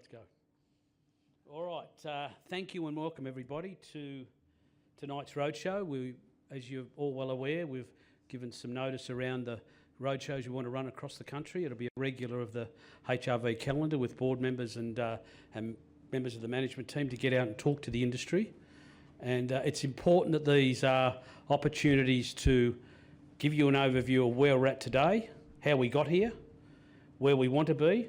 Let's go. All right. Thank you and welcome everybody to tonight's roadshow. As you're all well aware, we've given some notice around the roadshows we want to run across the country. It'll be a regular of the HRV calendar with board members and members of the management team to get out and talk to the industry. And it's important that these are opportunities to give you an overview of where we're at today, how we got here, where we want to be.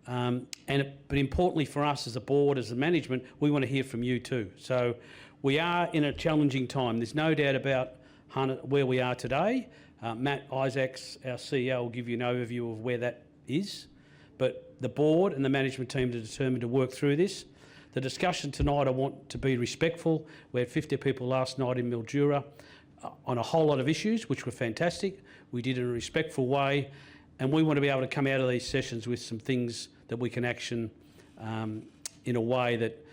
But importantly for us as a board, as a management, we want to hear from you too. So we are in a challenging time. There's no doubt about where we are today. Matt Isaacs, our CEO, will give you an overview of where that is. But the board and the management team are determined to work through this. The discussion tonight, I want to be respectful. We had 50 people last night in Mildura on a whole lot of issues, which were fantastic. We did it in a respectful way. And we want to be able to come out of these sessions with some things that we can action in a way that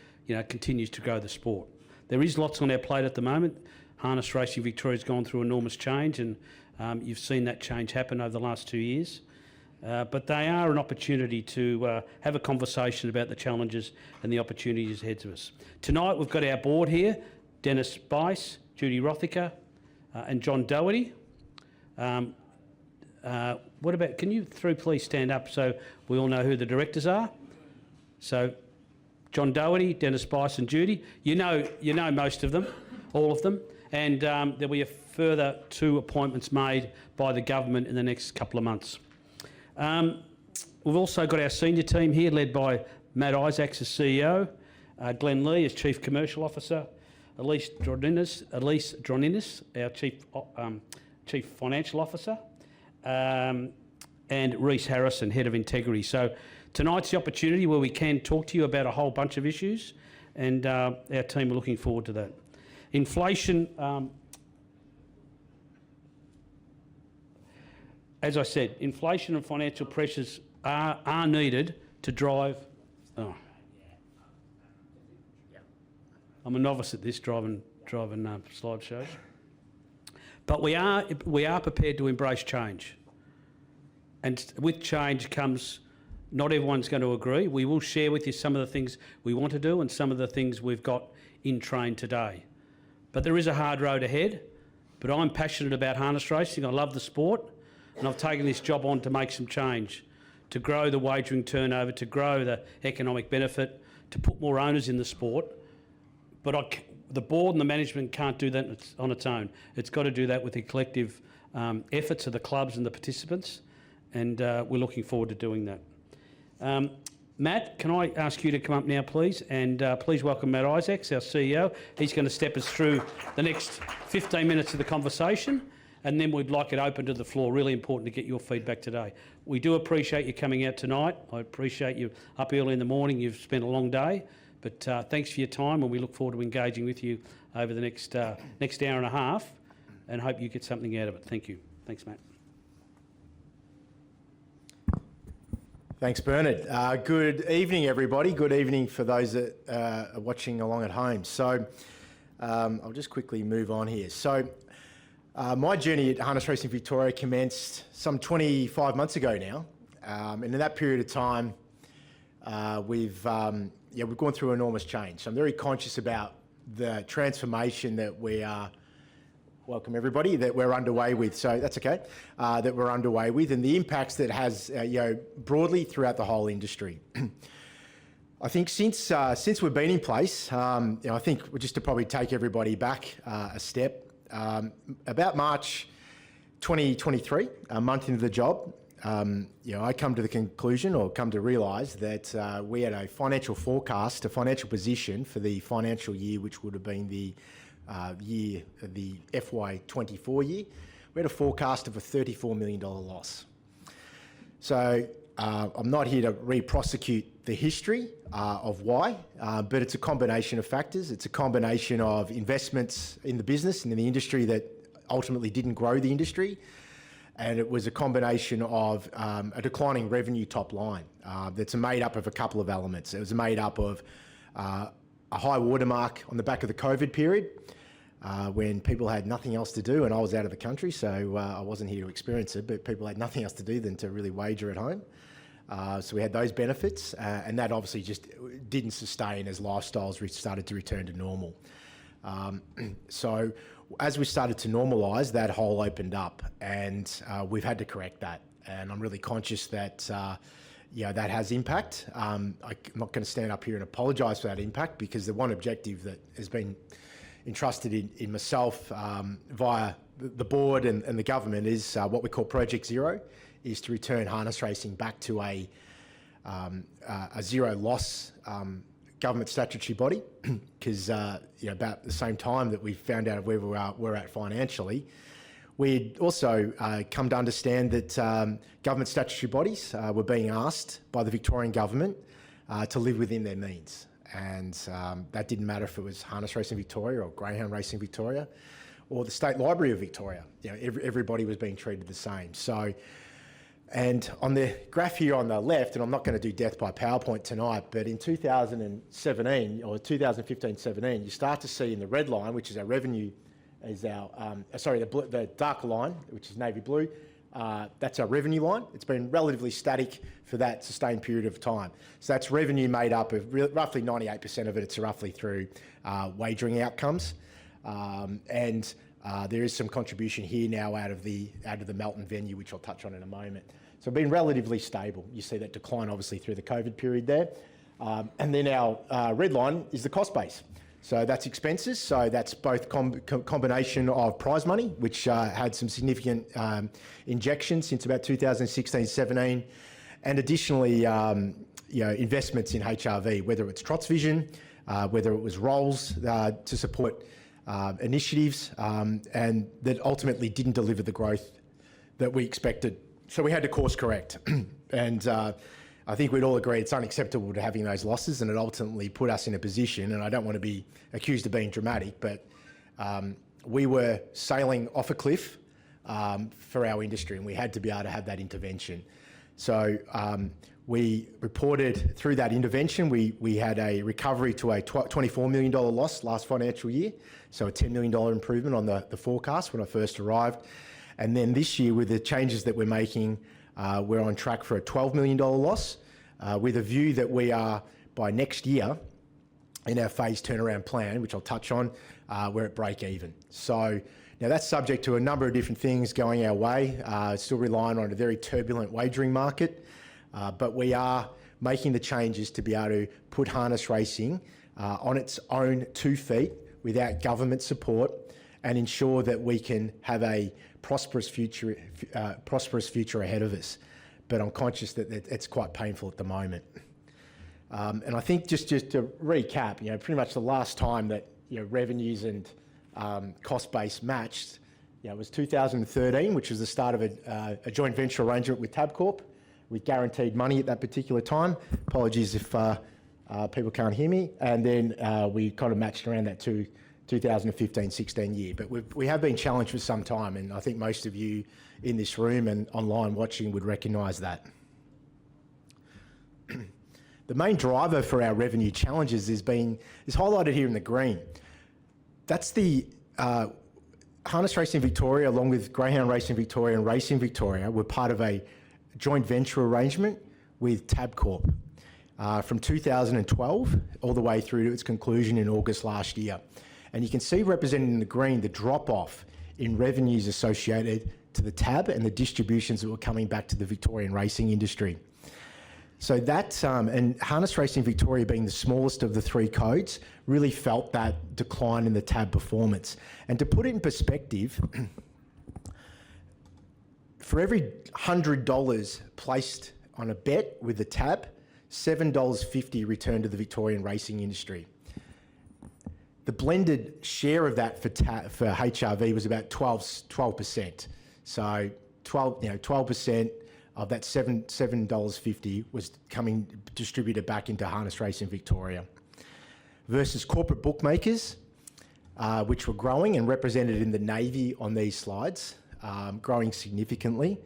continues to grow the sport. There is lots on our plate at the moment. Harness Racing Victoria's gone through enormous change, and you've seen that change happen over the last 2 years. But they are an opportunity to have a conversation about the challenges and the opportunities ahead of us. Tonight we've got our board here, Dennis Bice, Judy Rothicker and John Doherty. Can you three please stand up so we all know who the directors are? So John Doherty, Dennis Bice and Judy. You know most of them, all of them. And there'll be a further 2 appointments made by the government in the next couple of months. We've also got our senior team here, led by Matt Isaacs as CEO, Glenn Lee as Chief Commercial Officer, Elise Droninis, our Chief Financial Officer, and Reece Harrison, Head of Integrity. So tonight's the opportunity where we can talk to you about a whole bunch of issues, and our team are looking forward to that. Inflation, as I said, inflation and financial pressures are needed to drive... Oh. I'm a novice at this, driving slideshows. But we are prepared to embrace change. And with change comes, not everyone's going to agree. We will share with you some of the things we want to do and some of the things we've got in train today. But there is a hard road ahead. But I'm passionate about harness racing. I love the sport. And I've taken this job on to make some change, to grow the wagering turnover, to grow the economic benefit, to put more owners in the sport. But the board and the management can't do that on its own. It's got to do that with the collective efforts of the clubs and the participants, and we're looking forward to doing that. Matt, can I ask you to come up now, please? And please welcome Matt Isaacs, our CEO. He's going to step us through the next 15 minutes of the conversation, and then we'd like it open to the floor. Really important to get your feedback today. We do appreciate you coming out tonight. I appreciate you up early in the morning. You've spent a long day. But thanks for your time, and we look forward to engaging with you over the next hour and a half, and hope you get something out of it. Thank you. Thanks, Matt. Thanks, Bernard. Good evening, everybody. Good evening for those that are watching along at home. So I'll just quickly move on here. So my journey at Harness Racing Victoria commenced some 25 months ago now, and in that period of time, we've gone through enormous change. So I'm very conscious about the transformation that we are, welcome everybody, that we're underway with. So that's okay, that we're underway with, and the impacts that has, broadly throughout the whole industry. I think since we've been in place, I think just to probably take everybody back a step, about March 2023, a month into the job, I come to the conclusion, or come to realise, that we had a financial forecast, a financial position for the financial year, which would have been the FY24 year. We had a forecast of a $34 million loss. So I'm not here to re-prosecute the history of why, but it's a combination of factors. It's a combination of investments in the business and in the industry that ultimately didn't grow the industry. And it was a combination of a declining revenue top line that's made up of a couple of elements. It was made up of a high watermark on the back of the COVID period when people had nothing else to do, and I was out of the country, so I wasn't here to experience it, but people had nothing else to do than to really wager at home. So we had those benefits, and that obviously just didn't sustain as lifestyles started to return to normal. So as we started to normalise, that hole opened up, and we've had to correct that. And I'm really conscious that that has impact. I'm not going to stand up here and apologise for that impact, because the one objective that has been entrusted in myself via the board and the government is what we call Project Zero, is to return harness racing back to a zero loss government statutory body, because about the same time that we found out where we're at financially, we'd also come to understand that government statutory bodies were being asked by the Victorian government to live within their means. And that didn't matter if it was Harness Racing Victoria or Greyhound Racing Victoria or the State Library of Victoria. Everybody was being treated the same. So, and on the graph here on the left, and I'm not going to do death by PowerPoint tonight, but in 2017 or 2015-17, you start to see in the red line, which is our revenue, is our the darker line, which is navy blue. That's our revenue line. It's been relatively static for that sustained period of time. So that's revenue made up of roughly 98% of it. It's roughly through wagering outcomes, and there is some contribution here now out of the Melton venue, which I'll touch on in a moment. So been relatively stable. You see that decline obviously through the COVID period there, and then our red line is the cost base. So that's expenses. So that's both combination of prize money, which had some significant injections since about 2016-17, and additionally, investments in HRV, whether it's Trots Vision, whether it was roles to support initiatives, and that ultimately didn't deliver the growth that we expected. So we had to course correct, and I think we'd all agree it's unacceptable to having those losses, and it ultimately put us in a position, and I don't want to be accused of being dramatic, but we were sailing off a cliff for our industry, and we had to be able to have that intervention. So we reported through that intervention, we had a recovery to a $24 million loss last financial year, so a $10 million improvement on the forecast when I first arrived. And then this year, with the changes that we're making, we're on track for a $12 million loss, with a view that we are, by next year, in our phased turnaround plan, which I'll touch on, we're at break even. So now that's subject to a number of different things going our way, still relying on a very turbulent wagering market, but we are making the changes to be able to put harness racing on its own 2 feet without government support, and ensure that we can have a prosperous future ahead of us. But I'm conscious that it's quite painful at the moment. And I think just to recap, pretty much the last time that revenues and cost base matched, it was 2013, which was the start of a joint venture arrangement with Tabcorp, with guaranteed money at that particular time. Apologies if people can't hear me. And then we kind of matched around that 2015-16 year. But we have been challenged for some time, and I think most of you in this room and online watching would recognise that. The main driver for our revenue challenges is highlighted here in the green. That's the Harness Racing Victoria, along with Greyhound Racing Victoria and Racing Victoria, were part of a joint venture arrangement with Tabcorp from 2012 all the way through to its conclusion in August last year. And you can see represented in the green the drop-off in revenues associated to the tab and the distributions that were coming back to the Victorian racing industry. So that, and Harness Racing Victoria being the smallest of the 3 codes, really felt that decline in the tab performance. And to put it in perspective, for every $100 placed on a bet with the tab, $7.50 returned to the Victorian racing industry. The blended share of that for HRV was about 12%. So 12% of that $7.50 was coming distributed back into Harness Racing Victoria. Versus corporate bookmakers, which were growing and represented in the navy on these slides, growing significantly,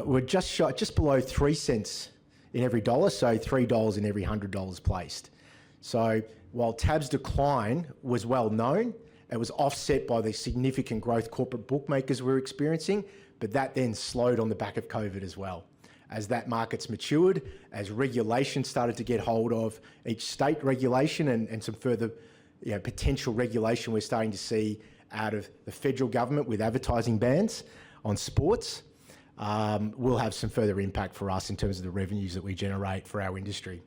were just below 3 cents in every dollar, so $3 in every $100 placed. So while tab's decline was well known, it was offset by the significant growth corporate bookmakers were experiencing, but that then slowed on the back of COVID as well. as that market's matured, as regulation started to get hold of each state regulation and some further potential regulation we're starting to see out of the federal government with advertising bans on sports, will have some further impact for us in terms of the revenues that we generate for our industry.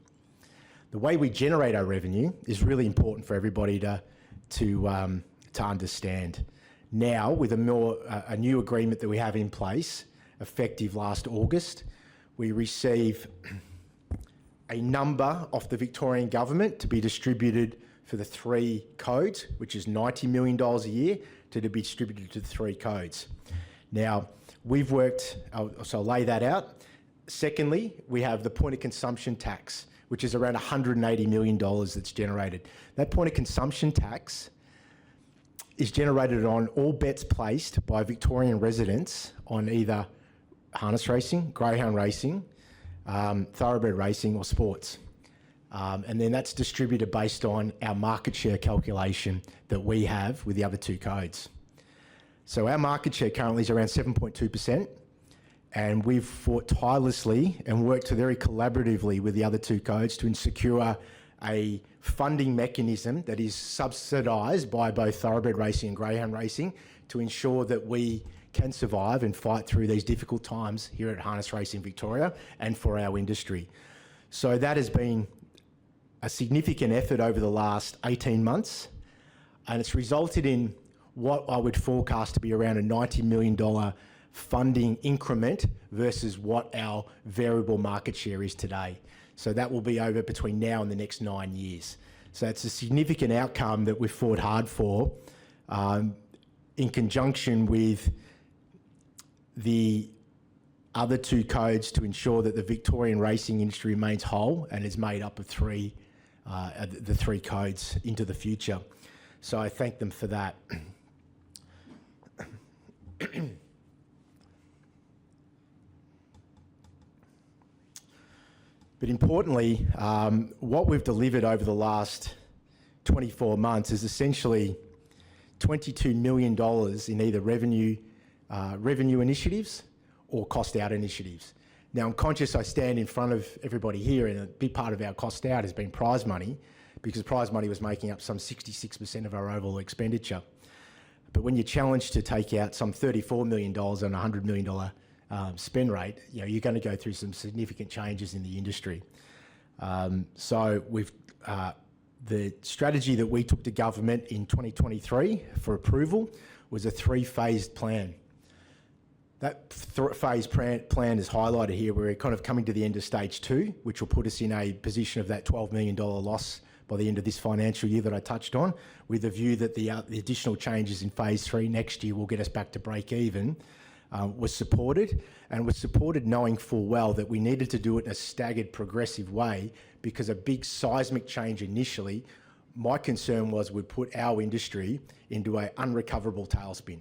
The way we generate our revenue is really important for everybody to understand. Now, with a new agreement that we have in place, effective last August, we receive a number off the Victorian government to be distributed for the 3 codes, which is $90 million a year, to be distributed to the 3 codes. Now, we've worked, so I'll lay that out. Secondly, we have the point of consumption tax, which is around $180 million that's generated. That point of consumption tax is generated on all bets placed by Victorian residents on either harness racing, greyhound racing, thoroughbred racing or sports. And then that's distributed based on our market share calculation that we have with the other 2 codes. So our market share currently is around 7.2%, and we've fought tirelessly and worked very collaboratively with the other 2 codes to secure a funding mechanism that is subsidised by both thoroughbred racing and greyhound racing to ensure that we can survive and fight through these difficult times here at Harness Racing Victoria and for our industry. So that has been a significant effort over the last 18 months, and it's resulted in what I would forecast to be around a $90 million funding increment versus what our variable market share is today. So that will be over between now and the next 9 years. So it's a significant outcome that we've fought hard for, in conjunction with the other 2 codes to ensure that the Victorian racing industry remains whole and is made up of the 3 codes into the future. So I thank them for that. But importantly, what we've delivered over the last 24 months is essentially $22 million in either revenue initiatives or cost out initiatives. Now, I'm conscious I stand in front of everybody here, and a big part of our cost out has been prize money, because prize money was making up some 66% of our overall expenditure. But when you're challenged to take out some $34 million on a $100 million spend rate, you're going to go through some significant changes in the industry. So the strategy that we took to government in 2023 for approval was a 3-phased plan. That phase plan is highlighted here. We're kind of coming to the end of stage 2, which will put us in a position of that $12 million loss by the end of this financial year that I touched on, with the view that the additional changes in phase 3 next year will get us back to break even. Was supported knowing full well that we needed to do it in a staggered, progressive way, because a big seismic change initially, my concern was, would put our industry into an unrecoverable tailspin.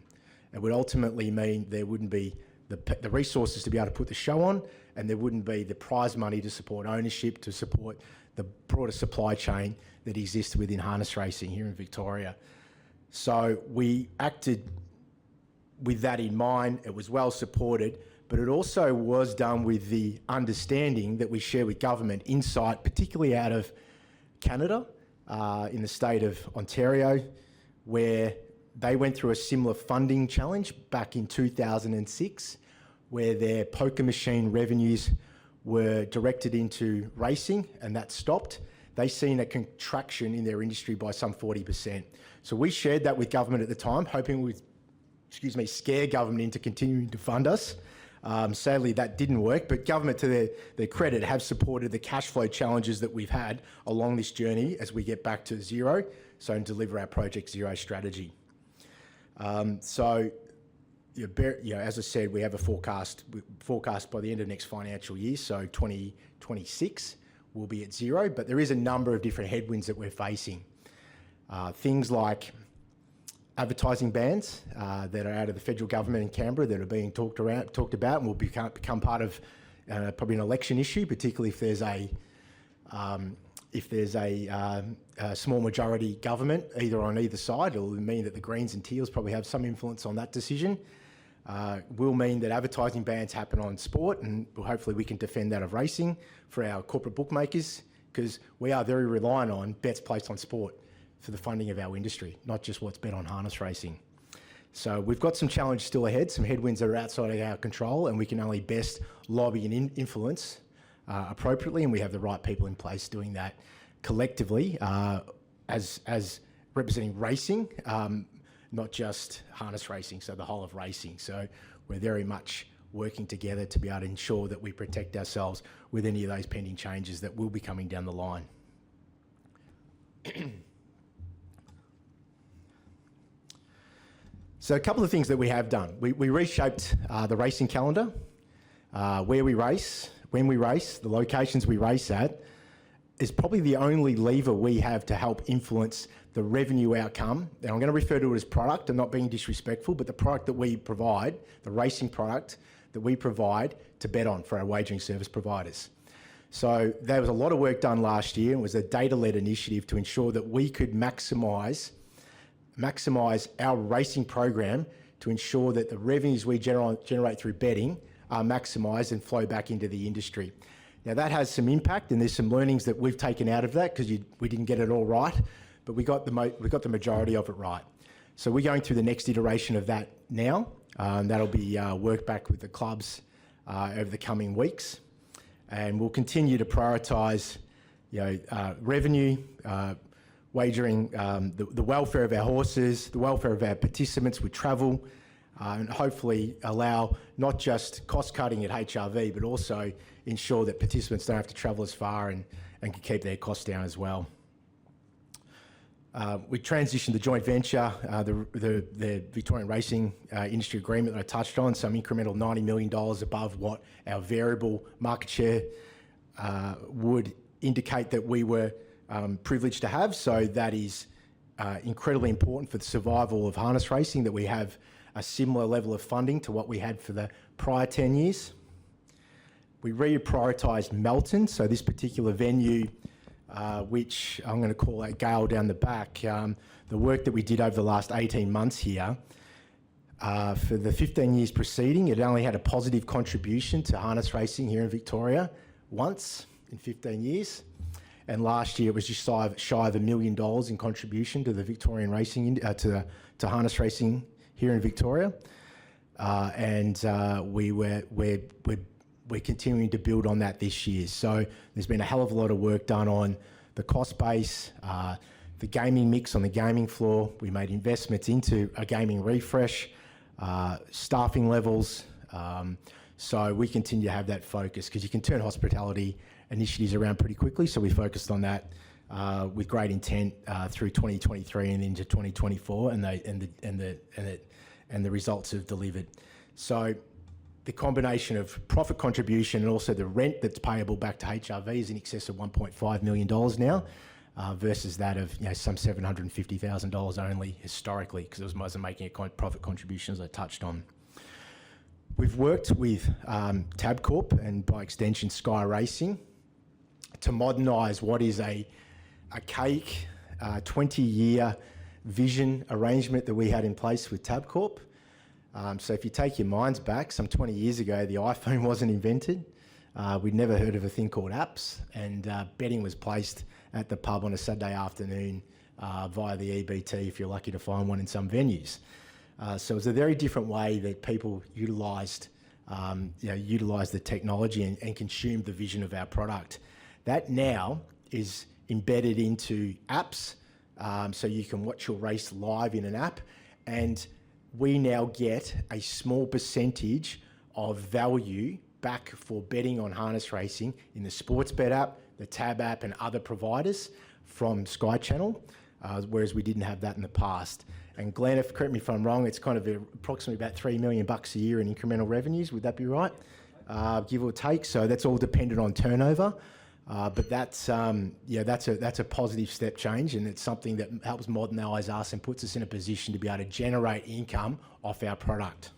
It would ultimately mean there wouldn't be the resources to be able to put the show on, and there wouldn't be the prize money to support ownership, to support the broader supply chain that exists within harness racing here in Victoria. So we acted with that in mind. It was well supported, but it also was done with the understanding that we share with government insight, particularly out of Canada, in the state of Ontario, where they went through a similar funding challenge back in 2006, where their poker machine revenues were directed into racing, and that stopped. They seen a contraction in their industry by some 40%. So we shared that with government at the time, hoping we'd scare government into continuing to fund us. Sadly, that didn't work, but government, to their credit, have supported the cash flow challenges that we've had along this journey as we get back to zero, and deliver our Project Zero strategy. As I said, we have a forecast by the end of next financial year, so 2026 will be at zero, but there is a number of different headwinds that we're facing. Things like advertising bans that are out of the federal government in Canberra that are being talked about and will become part of probably an election issue, particularly if there's a small majority government on either side. It'll mean that the Greens and Teals probably have some influence on that decision. will mean that advertising bans happen on sport, and hopefully we can defend that of racing for our corporate bookmakers, because we are very reliant on bets placed on sport for the funding of our industry, not just what's bet on harness racing. So we've got some challenges still ahead, some headwinds that are outside of our control, and we can only best lobby and influence appropriately, and we have the right people in place doing that collectively as representing racing, not just harness racing, so the whole of racing. So we're very much working together to be able to ensure that we protect ourselves with any of those pending changes that will be coming down the line. So a couple of things that we have done. We reshaped the racing calendar, where we race, when we race, the locations we race at, is probably the only lever we have to help influence the revenue outcome. And I'm going to refer to it as product. I'm not being disrespectful, but the product that we provide, the racing product that we provide to bet on for our wagering service providers. So there was a lot of work done last year, and it was a data-led initiative to ensure that we could maximise our racing program to ensure that the revenues we generate through betting are maximised and flow back into the industry. Now that has some impact, and there's some learnings that we've taken out of that because we didn't get it all right, but we got the majority of it right. So we're going through the next iteration of that now. That'll be worked back with the clubs over the coming weeks, and we'll continue to prioritise, revenue, wagering, the welfare of our horses, the welfare of our participants with travel, and hopefully allow not just cost cutting at HRV, but also ensure that participants don't have to travel as far and can keep their costs down as well. We transitioned the joint venture, the Victorian Racing Industry Agreement that I touched on, some incremental $90 million above what our variable market share would indicate that we were privileged to have. So that is incredibly important for the survival of harness racing, that we have a similar level of funding to what we had for the prior 10 years. We reprioritised Melton, so this particular venue, which I'm going to call that Gale down the back, the work that we did over the last 18 months here, for the 15 years preceding, it only had a positive contribution to harness racing here in Victoria once in 15 years. And last year it was just shy of $1 million in contribution to the Victorian racing, to harness racing here in Victoria. We're continuing to build on that this year. So there's been a hell of a lot of work done on the cost base, the gaming mix on the gaming floor. We made investments into a gaming refresh, staffing levels. So we continue to have that focus, because you can turn hospitality initiatives around pretty quickly. So we focused on that with great intent through 2023 and into 2024, and the results have delivered. So the combination of profit contribution and also the rent that's payable back to HRV is in excess of $1.5 million now, versus that of some $750,000 only historically, because it wasn't making a profit contribution, as I touched on. We've worked with Tabcorp and by extension Sky Racing to modernise what is a archaic 20-year vision arrangement that we had in place with Tabcorp. So if you take your minds back, some 20 years ago, the iPhone wasn't invented. We'd never heard of a thing called apps, and betting was placed at the pub on a Saturday afternoon via the EBT, if you're lucky to find one in some venues. So it was a very different way that people utilised the technology and consumed the vision of our product. That now is embedded into apps, so you can watch your race live in an app, and we now get a small percentage of value back for betting on harness racing in the Sportsbet app, the Tab app, and other providers from Sky Channel, whereas we didn't have that in the past. And Glenn, correct me if I'm wrong, it's kind of approximately about $3 million a year in incremental revenues. Would that be right? Give or take. So that's all dependent on turnover. But that's a positive step change, and it's something that helps modernise us and puts us in a position to be able to generate income off our product.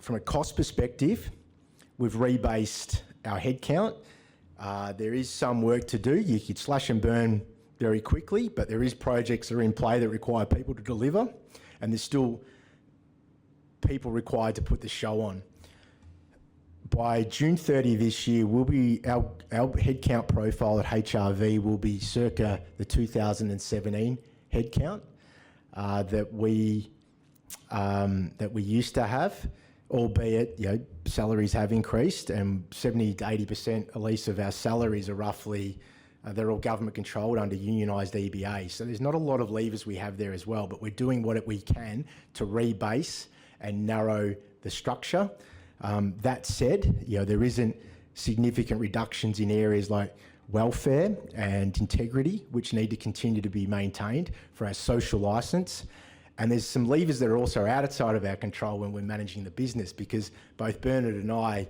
From a cost perspective, we've rebased our headcount. There is some work to do. You could slash and burn very quickly, but there is projects that are in play that require people to deliver, and there's still people required to put the show on. By June 30 this year, our headcount profile at HRV will be circa the 2017 headcount that we used to have, albeit salaries have increased, and 70 to 80% at least of our salaries are roughly they're all government controlled under unionised EBA. So there's not a lot of levers we have there as well, but we're doing what we can to rebase and narrow the structure. That said, there isn't significant reductions in areas like welfare and integrity, which need to continue to be maintained for our social licence. And there's some levers that are also outside of our control when we're managing the business, because both Bernard and I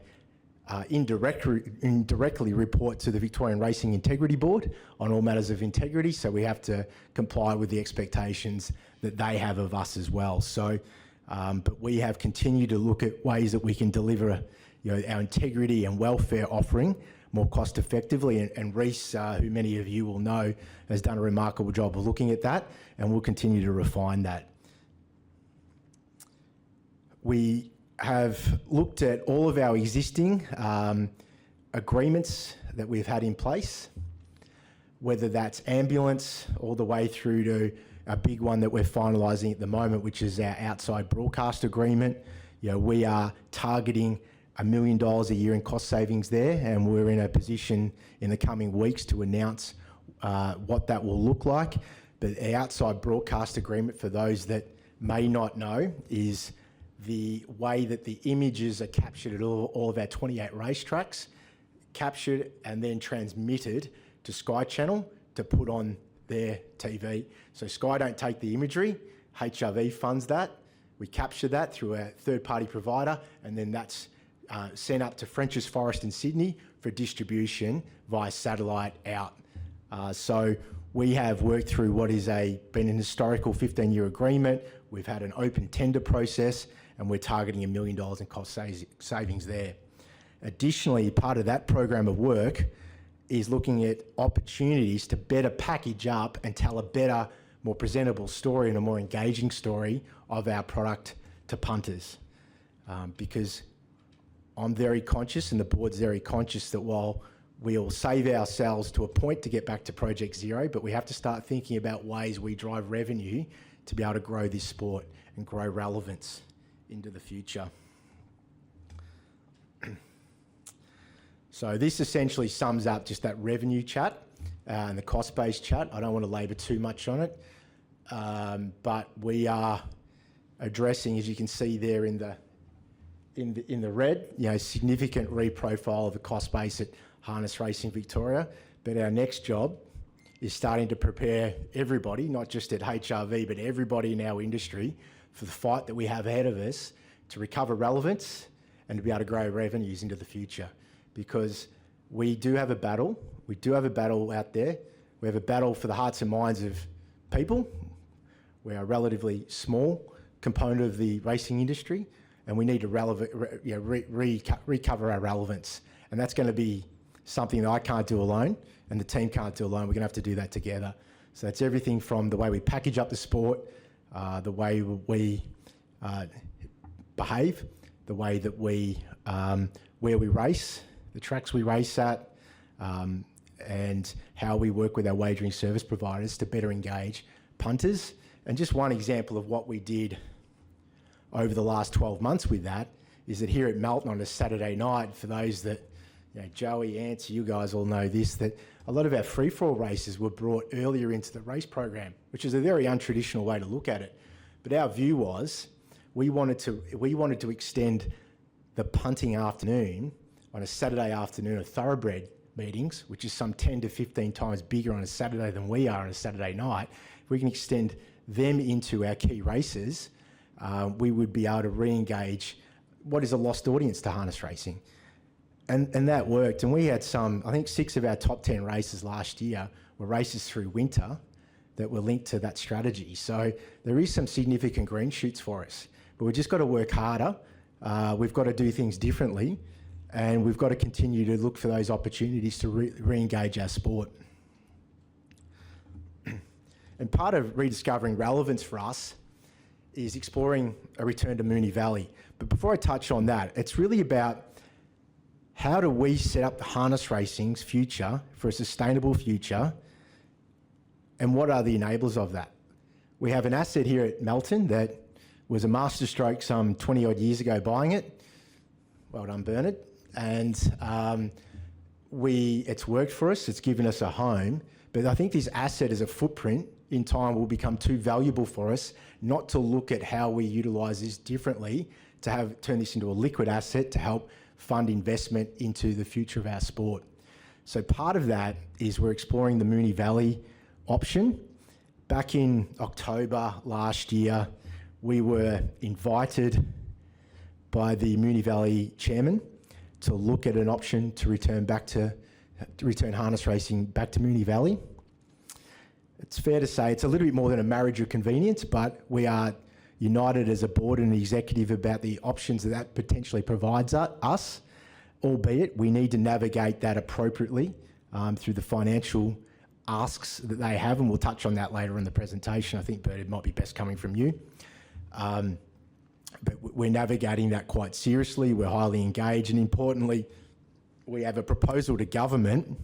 indirectly report to the Victorian Racing Integrity Board on all matters of integrity, so we have to comply with the expectations that they have of us as well. So, but we have continued to look at ways that we can deliver our integrity and welfare offering more cost effectively, and Reece, who many of you will know, has done a remarkable job of looking at that, and we'll continue to refine that. We have looked at all of our existing agreements that we've had in place, whether that's ambulance all the way through to a big one that we're finalising at the moment, which is our outside broadcast agreement. We are targeting $1 million a year in cost savings there, and we're in a position in the coming weeks to announce what that will look like. But our outside broadcast agreement, for those that may not know, is the way that the images are captured at all of our 28 racetracks, captured and then transmitted to Sky Channel to put on their TV. So Sky don't take the imagery, HRV funds that. We capture that through a third-party provider, and then that's sent up to Frenchs Forest in Sydney for distribution via satellite out. So we have worked through what is been an historical 15-year agreement. We've had an open tender process, and we're targeting $1 million in cost savings there. Additionally, part of that program of work is looking at opportunities to better package up and tell a better, more presentable story and a more engaging story of our product to punters. Because I'm very conscious, and the board's very conscious, that while we'll save ourselves to a point to get back to Project Zero, but we have to start thinking about ways we drive revenue to be able to grow this sport and grow relevance into the future. So this essentially sums up just that revenue chat and the cost-based chat. I don't want to labour too much on it, but we are addressing, as you can see there in the red, significant reprofile of the cost base at Harness Racing Victoria. But our next job is starting to prepare everybody, not just at HRV, but everybody in our industry, for the fight that we have ahead of us to recover relevance and to be able to grow revenues into the future. Because we do have a battle. We do have a battle out there. We have a battle for the hearts and minds of people. We are a relatively small component of the racing industry, and we need to recover our relevance. And that's going to be something that I can't do alone, and the team can't do alone. We're going to have to do that together. So it's everything from the way we package up the sport, the way we behave, the way that we where we race, the tracks we race at, and how we work with our wagering service providers to better engage punters. And just one example of what we did over the last 12 months with that is that here at Melton on a Saturday night, for those that, Joey, Ants, you guys all know this, that a lot of our free-for-all races were brought earlier into the race program, which is a very untraditional way to look at it. But our view was we wanted to extend the punting afternoon on a Saturday afternoon of thoroughbred meetings, which is some 10 to 15 times bigger on a Saturday than we are on a Saturday night. If we can extend them into our key races, we would be able to re-engage what is a lost audience to harness racing. And that worked. And we had I think 6 of our top 10 races last year were races through winter that were linked to that strategy. So there is some significant green shoots for us, but we've just got to work harder. We've got to do things differently, and we've got to continue to look for those opportunities to re-engage our sport. And part of rediscovering relevance for us is exploring a return to Moonee Valley. But before I touch on that, it's really about how do we set up the harness racing's future for a sustainable future, and what are the enablers of that? We have an asset here at Melton that was a masterstroke some 20 odd years ago buying it. Well done, Bernard. And it's worked for us, it's given us a home, but I think this asset as a footprint in time will become too valuable for us not to look at how we utilise this differently, to turn this into a liquid asset to help fund investment into the future of our sport. So part of that is we're exploring the Moonee Valley option. Back in October last year, we were invited by the Moonee Valley chairman to look at an option to return harness racing back to Moonee Valley. It's fair to say it's a little bit more than a marriage of convenience, but we are united as a board and executive about the options that potentially provides us, albeit we need to navigate that appropriately through the financial asks that they have, and we'll touch on that later in the presentation. I think, Bert, it might be best coming from you. But we're navigating that quite seriously. We're highly engaged, and importantly, we have a proposal to government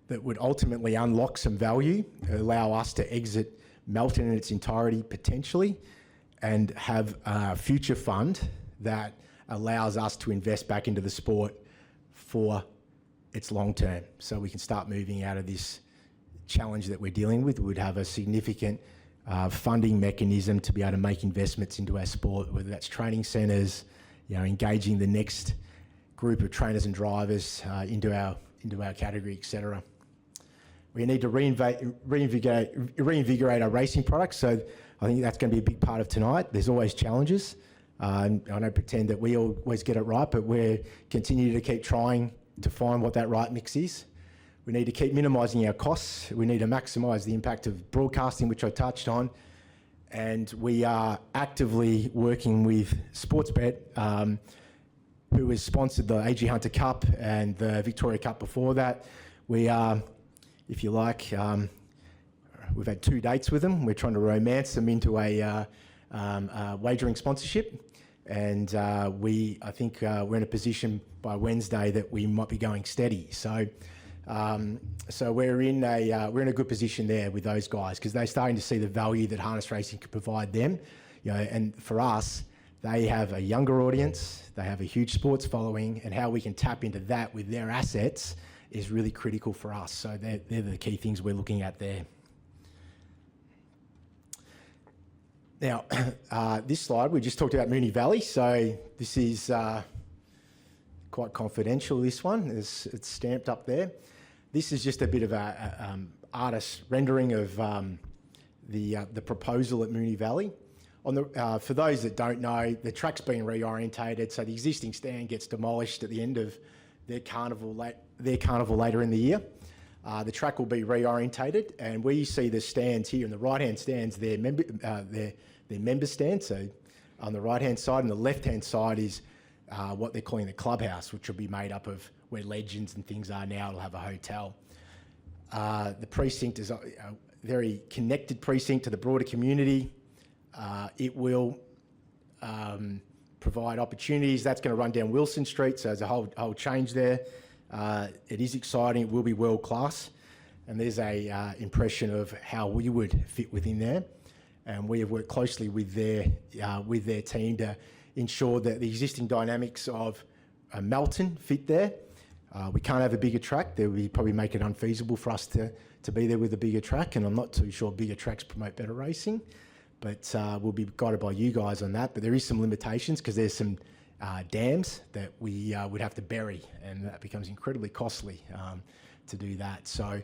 that would ultimately unlock some value, allow us to exit Melton in its entirety potentially, and have a future fund that allows us to invest back into the sport for its long term. So we can start moving out of this challenge that we're dealing with. We'd have a significant funding mechanism to be able to make investments into our sport, whether that's training centres, engaging the next group of trainers and drivers into our category, etc. We need to reinvigorate our racing products. So I think that's going to be a big part of tonight. There's always challenges. I don't pretend that we always get it right, but we're continuing to keep trying to find what that right mix is. We need to keep minimising our costs. We need to maximise the impact of broadcasting, which I touched on. And we are actively working with Sportsbet, who has sponsored the AG Hunter Cup and the Victoria Cup before that. We are, if you like, we've had 2 dates with them. We're trying to romance them into a wagering sponsorship. And I think we're in a position by Wednesday that we might be going steady. So we're in a good position there with those guys, because they're starting to see the value that harness racing could provide them. And for us, they have a younger audience, they have a huge sports following, and how we can tap into that with their assets is really critical for us. So they're the key things we're looking at there. Now, this slide, we just talked about Moonee Valley, so this is quite confidential, this one. It's stamped up there. This is just a bit of a artist rendering of the proposal at Moonee Valley. For those that don't know, the track's been reorientated, so the existing stand gets demolished at the end of their carnival later in the year. The track will be reorientated, and where you see the stands here, in the right-hand stands, their member stand. So on the right-hand side, and the left-hand side is what they're calling the clubhouse, which will be made up of where legends and things are now. It'll have a hotel. The precinct is a very connected precinct to the broader community. It will provide opportunities. That's going to run down Wilson Street, so there's a whole change there. It is exciting. It will be world class, and there's a impression of how we would fit within there. And we have worked closely with their team to ensure that the existing dynamics of Melton fit there. We can't have a bigger track. That would probably make it unfeasible for us to be there with a bigger track, and I'm not too sure bigger tracks promote better racing. But we'll be guided by you guys on that. But there is some limitations, because there's some dams that we would have to bury, and that becomes incredibly costly to do that. So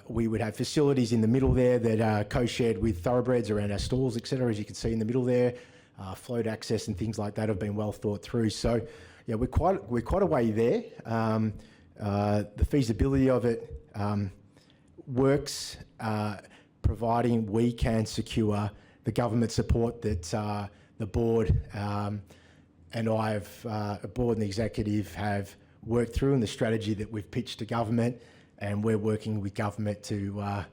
we would have facilities in the middle there that are co-shared with thoroughbreds around our stalls, etc. As you can see in the middle there, float access and things like that have been well thought through. So yeah, we're quite a way there. The feasibility of it works, providing we can secure the government support that the board and a board and the executive have worked through, and the strategy that we've pitched to government, and we're working with government to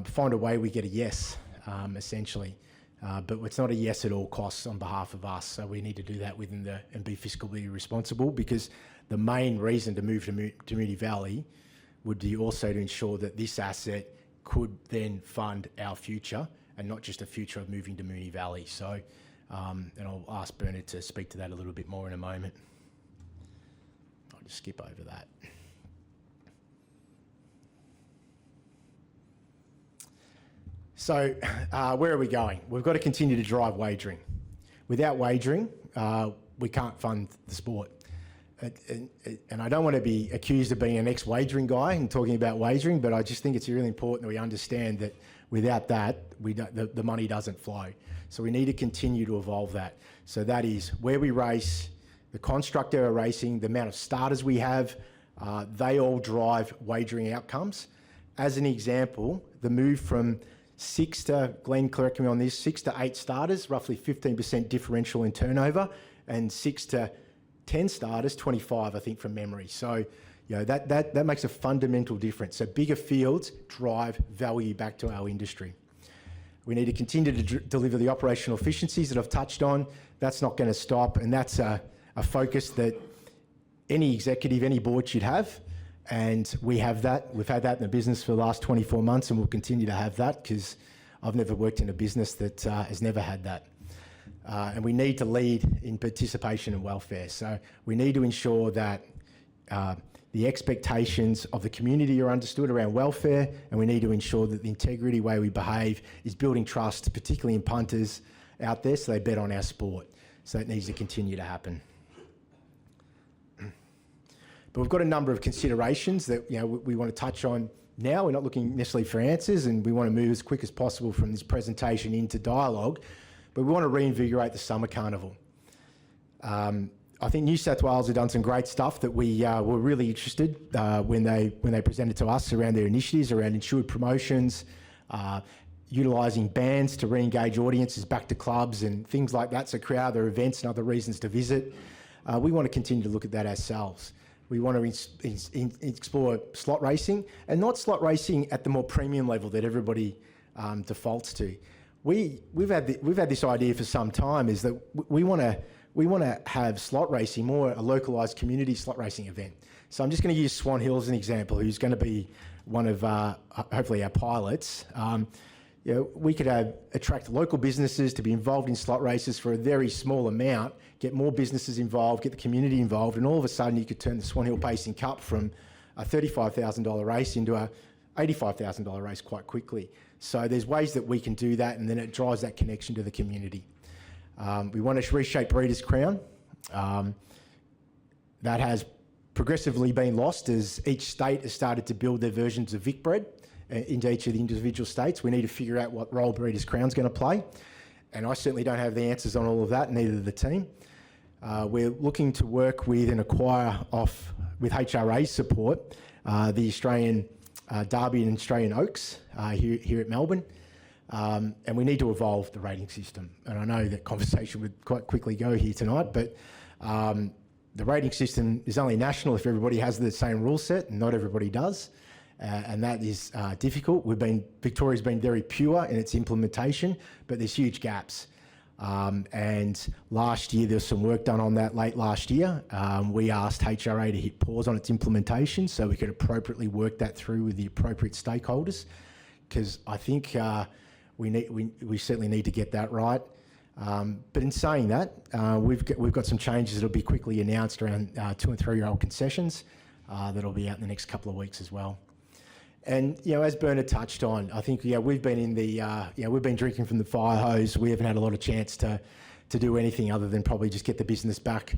find a way we get a yes, essentially. But it's not a yes at all costs on behalf of us. So we need to do that and be fiscally responsible, because the main reason to move to Moonee Valley would be also to ensure that this asset could then fund our future, and not just a future of moving to Moonee Valley. So, and I'll ask Bernard to speak to that a little bit more in a moment. I'll just skip over that. So where are we going? We've got to continue to drive wagering. Without wagering, we can't fund the sport. And I don't want to be accused of being an ex-wagering guy and talking about wagering, but I just think it's really important that we understand that without that, the money doesn't flow. So we need to continue to evolve that. So that is where we race, the construct of our racing, the amount of starters we have, they all drive wagering outcomes. As an example, the move from 6 to, Glenn, correct me on this, 6 to 8 starters, roughly 15% differential in turnover, and 6 to 10 starters, 25, I think, from memory. So, that makes a fundamental difference. So bigger fields drive value back to our industry. We need to continue to deliver the operational efficiencies that I've touched on. That's not going to stop, and that's a focus that any executive, any board should have. And we have that. We've had that in the business for the last 24 months, and we'll continue to have that, because I've never worked in a business that has never had that. And we need to lead in participation and welfare. So we need to ensure that the expectations of the community are understood around welfare, and we need to ensure that the integrity way we behave is building trust, particularly in punters out there, so they bet on our sport. So that needs to continue to happen. But we've got a number of considerations that we want to touch on now. We're not looking necessarily for answers, and we want to move as quick as possible from this presentation into dialogue. But we want to reinvigorate the summer carnival. I think New South Wales have done some great stuff that we were really interested when they presented to us around their initiatives around insured promotions, utilising bands to re-engage audiences back to clubs and things like that, so create other events and other reasons to visit. We want to continue to look at that ourselves. We want to explore slot racing, and not slot racing at the more premium level that everybody defaults to. We've had this idea for some time, is that we want to have slot racing more a localised community slot racing event. So I'm just going to use Swan Hill as an example, who's going to be one of hopefully our pilots. We could attract local businesses to be involved in slot races for a very small amount, get more businesses involved, get the community involved, and all of a sudden you could turn the Swan Hill Pacing Cup from a $35,000 race into a $85,000 race quite quickly. So there's ways that we can do that, and then it drives that connection to the community. We want to reshape Breeders' Crown. That has progressively been lost as each state has started to build their versions of Vicbred into each of the individual states. We need to figure out what role Breeders' Crown's going to play. And I certainly don't have the answers on all of that, neither does the team. We're looking to work with and acquire with HRA's support, the Australian Derby and Australian Oaks here at Melbourne. And we need to evolve the rating system. And I know that conversation would quite quickly go here tonight, but the rating system is only national if everybody has the same rule set, and not everybody does. And that is difficult. Victoria's been very pure in its implementation, but there's huge gaps. And last year, there was some work done on that late last year. We asked HRA to hit pause on its implementation so we could appropriately work that through with the appropriate stakeholders, because I think we certainly need to get that right. But in saying that, we've got some changes that'll be quickly announced around 2- and 3-year-old concessions that'll be out in the next couple of weeks as well. And as Bernard touched on, I think we've been we've been drinking from the fire hose. We haven't had a lot of chance to do anything other than probably just get the business back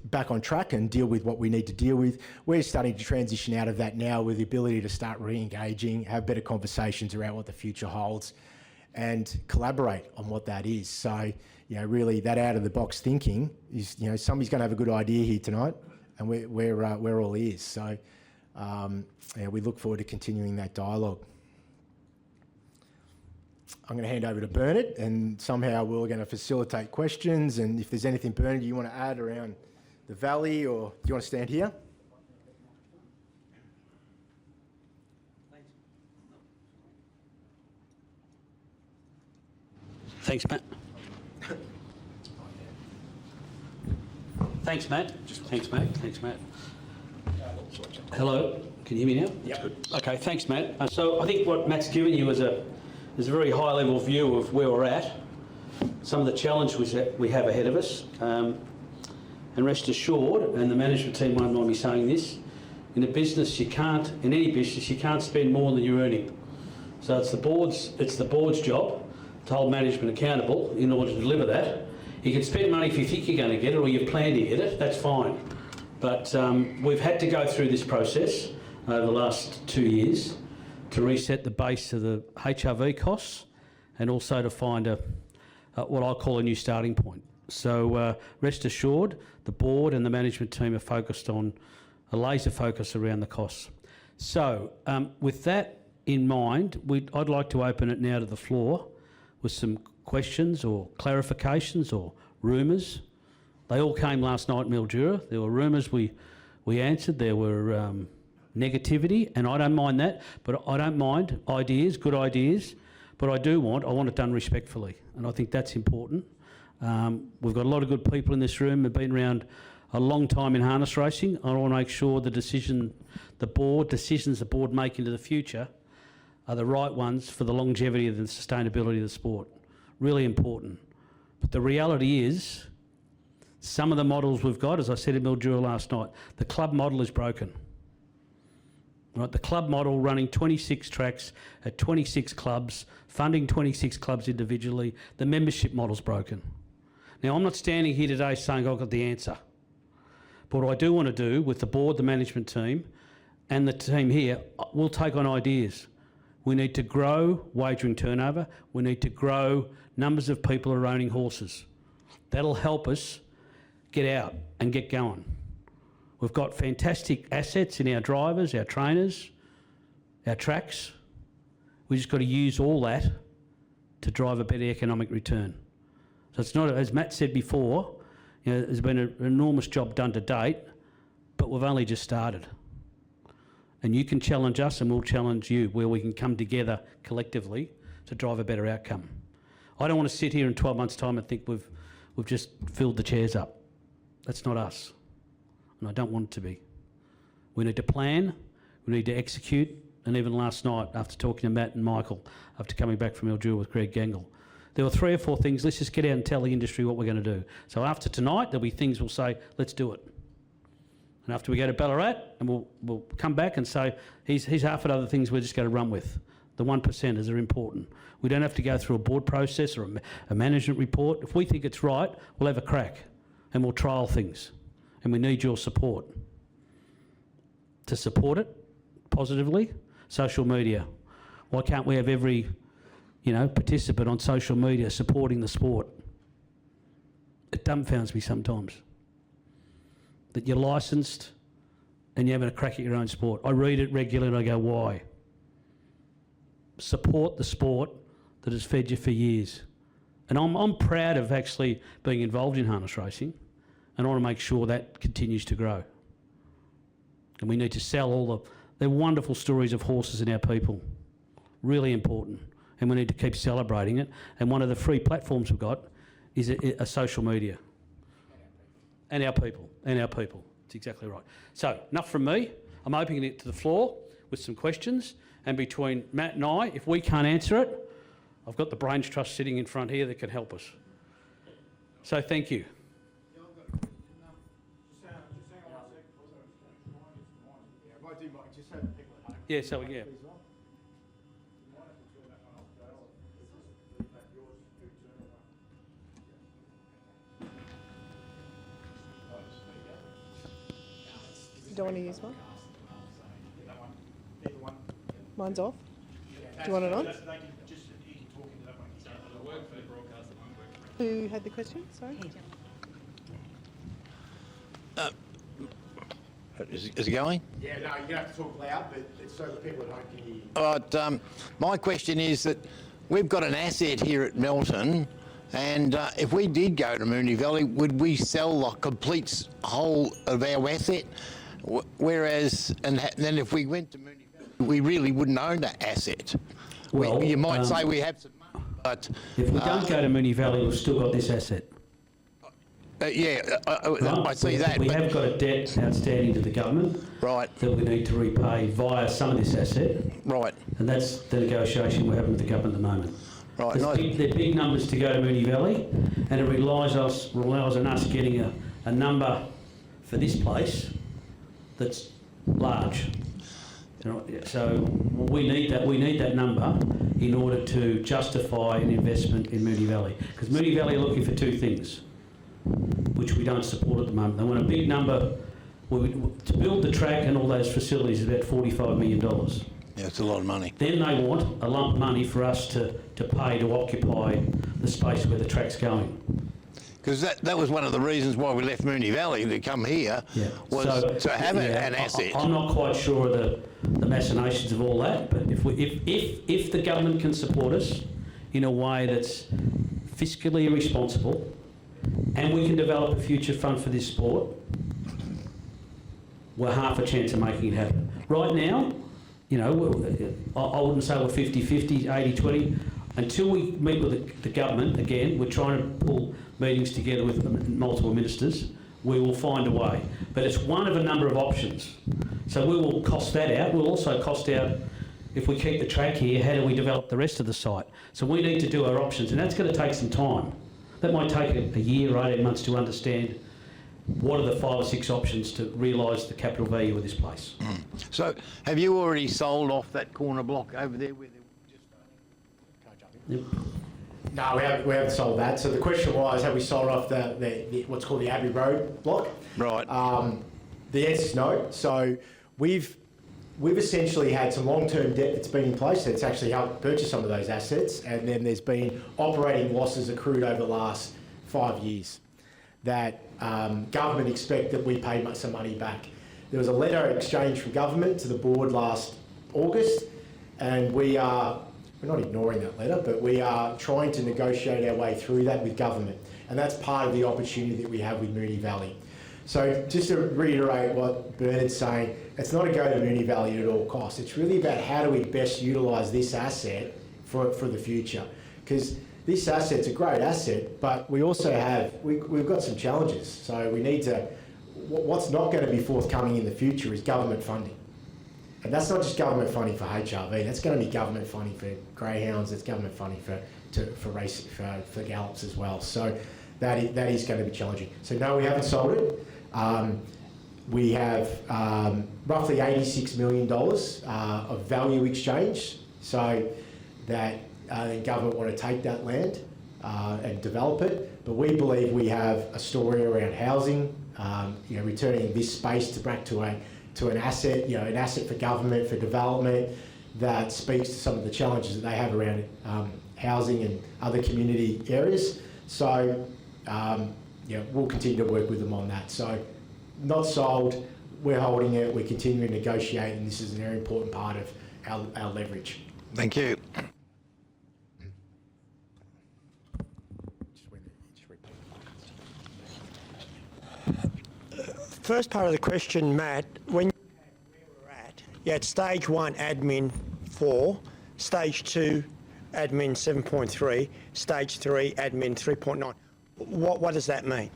back on track and deal with what we need to deal with. We're starting to transition out of that now with the ability to start re-engaging, have better conversations around what the future holds, and collaborate on what that is. So really that out of the box thinking is somebody's going to have a good idea here tonight, and we're all ears. So. We look forward to continuing that dialogue. I'm going to hand over to Bernard, and somehow we're going to facilitate questions. And if there's anything, Bernard, you want to add around the valley, or do you want to stand here? Thanks, Matt. Thanks, Matt. Thanks, Matt. Thanks, Matt. Hello, can you hear me now? Yep. Okay, thanks, Matt. So I think what Matt's given you is a very high-level view of where we're at, some of the challenges we have ahead of us, and rest assured, and the management team won't mind me saying this, in any business you can't spend more than you're earning. So it's the board's job to hold management accountable in order to deliver that. You can spend money if you think you're going to get it or you plan to get it, that's fine. But we've had to go through this process over the last 2 years to reset the base of the HRV costs and also to find what I call a new starting point. So rest assured, the board and the management team are focused on a laser focus around the costs. So with that in mind, I'd like to open it now to the floor with some questions or clarifications or rumours. They all came last night in Mildura. There were rumours we answered. There were negativity, and I don't mind that, but I don't mind ideas, good ideas, but I want it done respectfully, and I think that's important. We've got a lot of good people in this room, have been around a long time in harness racing. I want to make sure the decisions the board make into the future are the right ones for the longevity and the sustainability of the sport. Really important. But the reality is, some of the models we've got, as I said in Mildura last night, the club model is broken. Right, the club model running 26 tracks at 26 clubs, funding 26 clubs individually, the membership model's broken. Now, I'm not standing here today saying I've got the answer. But what I do want to do with the board, the management team, and the team here, we'll take on ideas. We need to grow wagering turnover. We need to grow numbers of people who are owning horses. That'll help us get out and get going. We've got fantastic assets in our drivers, our trainers, our tracks. We just got to use all that to drive a better economic return. So it's not, as Matt said before, there's been an enormous job done to date, but we've only just started. And you can challenge us and we'll challenge you where we can come together collectively to drive a better outcome. I don't want to sit here in 12 months' time and think we've just filled the chairs up. That's not us. And I don't want it to be. We need to plan, we need to execute, and even last night, after talking to Matt and Michael, after coming back from Mildura with Greg Gangle, there were 3 or 4 things. Let's just get out and tell the industry what we're going to do. So after tonight, there'll be things we'll say, let's do it. And after we go to Ballarat, and we'll come back and say, here's half of other things we're just going to run with. The 1%ers are important. We don't have to go through a board process or a management report. If we think it's right, we'll have a crack and we'll trial things. And we need your support to support it positively. Social media. Why can't we have every participant on social media supporting the sport? It dumbfounds me sometimes that you're licensed and you're having a crack at your own sport. I read it regularly and I go, why? Support the sport that has fed you for years. And I'm proud of actually being involved in harness racing, and I want to make sure that continues to grow. And we need to sell the wonderful stories of horses and our people. Really important. And we need to keep celebrating it. And one of the free platforms we've got is a social media. And our people. It's exactly right. So, enough from me. I'm opening it to the floor with some questions. And between Matt and I, if we can't answer it, I've got the Brains Trust sitting in front here that can help us. So, thank you. Yeah, so yeah. You don't want to use one? Mine's off. Do you want it on? Who had the question? Sorry. Is it going? Yeah, no, you have to talk loud, but it's so that people at home can hear you. All right, my question is that we've got an asset here at Melton, and if we did go to Moonee Valley, would we sell the complete whole of our asset? Whereas, and then if we went to Moonee Valley, we really wouldn't own that asset. Well, you might say we have some money, But If we don't go to Moonee Valley, we've still got this asset. I see that. We but- have got a debt outstanding to the government Right, that we need to repay via some of this asset, right, and that's the negotiation we're having with the government at the moment. right. They're big numbers to go to Moonee Valley, and it relies on us getting a number for this place that's large. So we need that number in order to justify an investment in Moonee Valley. Because Moonee Valley are looking for two things, which we don't support at the moment. They want a big number. To build the track and all those facilities is about $45 million. Yeah, it's a lot of money. Then they want a lump of money for us to pay to occupy the space where the track's going. Because that was one of the reasons why we left Moonee Valley to come here, was to have an asset. I'm not quite sure of the machinations of all that, but if the government can support us in a way that's fiscally responsible, and we can develop a future fund for this sport, we're half a chance of making it happen. Right now, I wouldn't say we're 50-50, 80-20. Until we meet with the government, again, we're trying to pull meetings together with multiple ministers, we will find a way. But it's one of a number of options. So we will cost that out. We'll also cost out, if we keep the track here, how do we develop the rest of the site? So we need to do our options, and that's going to take some time. That might take a year or 18 months to understand what are the 5 or 6 options to realise the capital value of this place. So have you already sold off that corner block over there where Yep. No, we haven't sold that. So the question was, have we sold off the what's called the Abbey Road block? Right. The answer is no. So we've essentially had some long-term debt that's been in place that's actually helped purchase some of those assets, and then there's been operating losses accrued over the last 5 years that government expect that we pay some money back. There was a letter exchanged from government to the board last August, and we're not ignoring that letter, but we are trying to negotiate our way through that with government. And that's part of the opportunity that we have with Moonee Valley. So just to reiterate what Bernard's saying, it's not a go to Moonee Valley at all costs. It's really about how do we best utilise this asset for the future. Because this asset's a great asset, but we also we've got some challenges. So we need to, what's not going to be forthcoming in the future is government funding. And that's not just government funding for HRV, that's going to be government funding for greyhounds, that's government funding for gallops as well. So that is going to be challenging. So no, we haven't sold it. We have roughly $86 million of value exchange, so that the government want to take that land and develop it. But we believe we have a story around housing, returning this space back to an asset, an asset for government, for development, that speaks to some of the challenges that they have around housing and other community areas. So, we'll continue to work with them on that. So, not sold, we're holding it, we're continuing to negotiate, and this is a very important part of our leverage. Thank you. First part of the question, Matt, when you where we're at, you had stage 1 admin 4, stage 2 admin 7.3, stage 3 admin 3.9. What does that mean?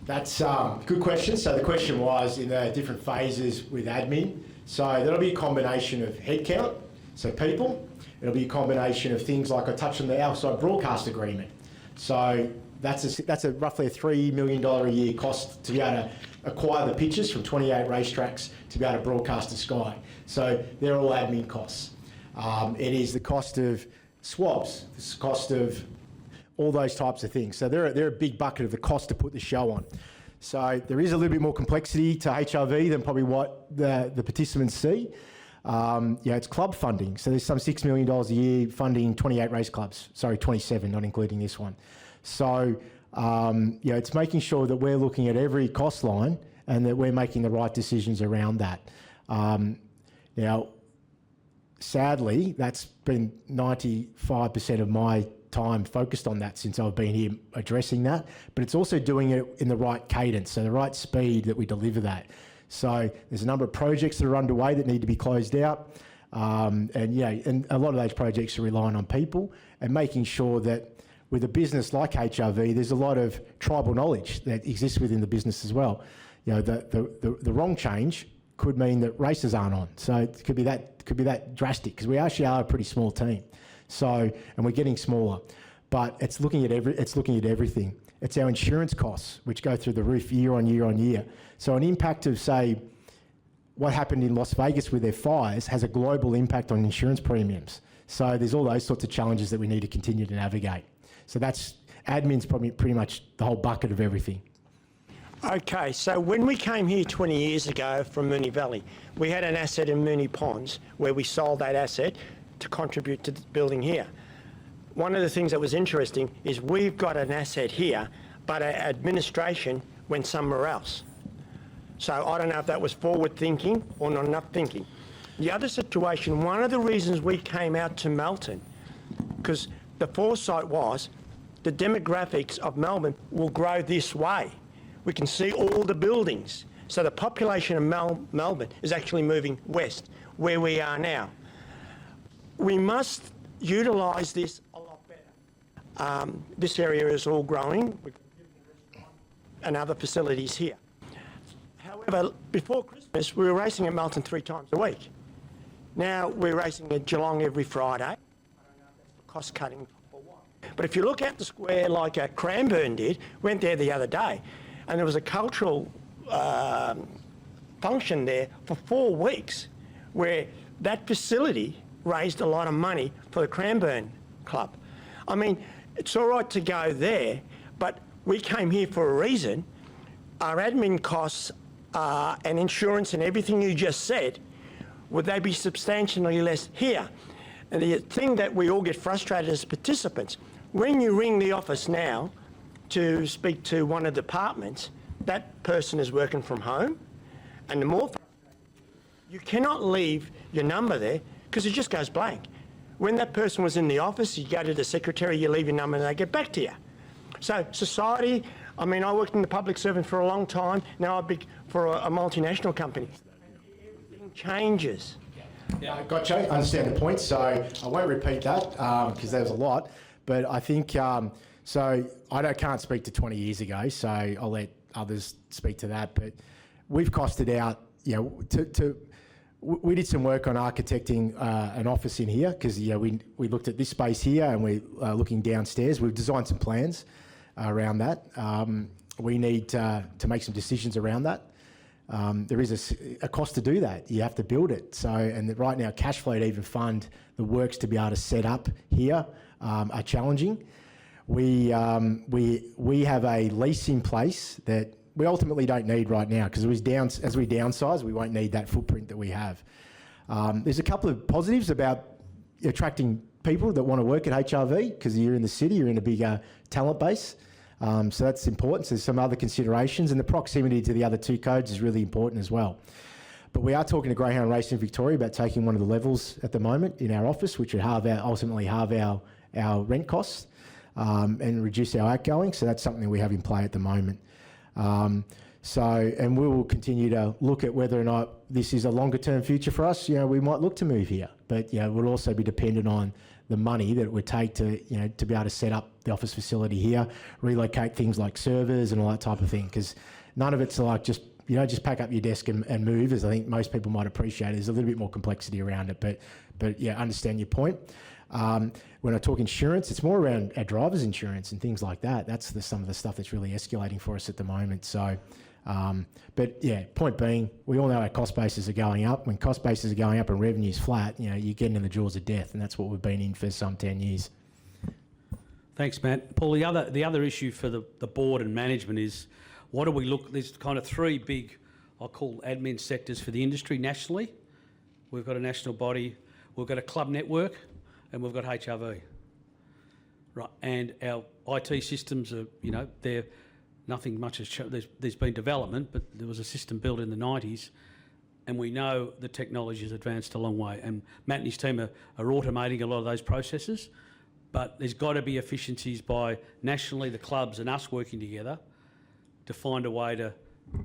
That's a good question. So the question was in the different phases with admin. So that'll be a combination of headcount, so people. It'll be a combination of things like I touched on the outside broadcast agreement. So that's roughly a $3 million a year cost to be able to acquire the pitches from 28 racetracks to be able to broadcast to Sky. So they're all admin costs. It is the cost of swabs, the cost of all those types of things. So they're a big bucket of the cost to put the show on. So there is a little bit more complexity to HRV than probably what the participants see. It's club funding. So there's some $6 million a year funding 28 race clubs. Sorry, 27, not including this one. So, it's making sure that we're looking at every cost line and that we're making the right decisions around that. Now, sadly, that's been 95% of my time focused on that since I've been here addressing that, but it's also doing it in the right cadence, so the right speed that we deliver that. So there's a number of projects that are underway that need to be closed out. And a lot of those projects are relying on people and making sure that with a business like HRV, there's a lot of tribal knowledge that exists within the business as well. The wrong change could mean that races aren't on. So it could be that drastic, because we actually are a pretty small team. So, and we're getting smaller, but it's looking at everything. It's our insurance costs, which go through the roof year on year on year. So an impact of, say, what happened in Las Vegas with their fires has a global impact on insurance premiums. So there's all those sorts of challenges that we need to continue to navigate. So admin's probably pretty much the whole bucket of everything. Okay, so when we came here 20 years ago from Moonee Valley, we had an asset in Moonee Ponds where we sold that asset to contribute to the building here. One of the things that was interesting is we've got an asset here, but our administration went somewhere else. So I don't know if that was forward thinking or not enough thinking. The other situation, one of the reasons we came out to Melton, because the foresight was the demographics of Melbourne will grow this way. We can see all the buildings. So the population of Melbourne is actually moving west, where we are now. We must utilise this a lot better. This area is all growing, and other facilities here. However, before Christmas, we were racing at Melton 3 times a week. Now we're racing at Geelong every Friday. I don't know if that's for cost cutting or what. But if you look at the square like Cranbourne did, went there the other day, and there was a cultural function there for 4 weeks where that facility raised a lot of money for the Cranbourne Club. I mean, it's all right to go there, but we came here for a reason. Our admin costs and insurance and everything you just said, would they be substantially less here? And the thing that we all get frustrated as participants, when you ring the office now to speak to one of the departments, that person is working from home, and the more you cannot leave your number there because it just goes blank. When that person was in the office, you go to the secretary, you leave your number and they get back to you. So society, I mean, I worked in the public service for a long time, now I'm for a multinational company. Everything changes. Yeah, gotcha. I understand the point. So I won't repeat that because there was a lot. But I think, so I can't speak to 20 years ago, so I'll let others speak to that. But we've costed out, we did some work on architecting an office in here because we looked at this space here and we're looking downstairs. We've designed some plans around that. We need to make some decisions around that. There is a cost to do that. You have to build it. So, and right now, cash flow to even fund the works to be able to set up here are challenging. We have a lease in place that we ultimately don't need right now because as we downsize, we won't need that footprint that we have. There's a couple of positives about attracting people that want to work at HRV because you're in the city, you're in a bigger talent base. So that's important. So there's some other considerations, and the proximity to the other 2 codes is really important as well. But we are talking to Greyhound Racing Victoria about taking one of the levels at the moment in our office, which would ultimately halve our rent costs and reduce our outgoing. So that's something we have in play at the moment. And we will continue to look at whether or not this is a longer term future for us. We might look to move here, but we'll also be dependent on the money that it would take to be able to set up the office facility here, relocate things like servers and all that type of thing. Because none of it's like just pack up your desk and move, as I think most people might appreciate. There's a little bit more complexity around it, but yeah, understand your point. When I talk insurance, it's more around our driver's insurance and things like that. That's some of the stuff that's really escalating for us at the moment. So, but yeah, point being, we all know our cost bases are going up. When cost bases are going up and revenue's flat, you're getting in the jaws of death, and that's what we've been in for some 10 years. Thanks, Matt. Paul, the other issue for the board and management is what do we look? There's kind of 3 big, I'll call admin sectors for the industry nationally. We've got a national body, we've got a club network, and we've got HRV. Right, and our IT systems are, they're nothing much has changed. There's been development, but there was a system built in the 90s, and we know the technology has advanced a long way. And Matt and his team are automating a lot of those processes, but there's got to be efficiencies by nationally the clubs and us working together to find a way to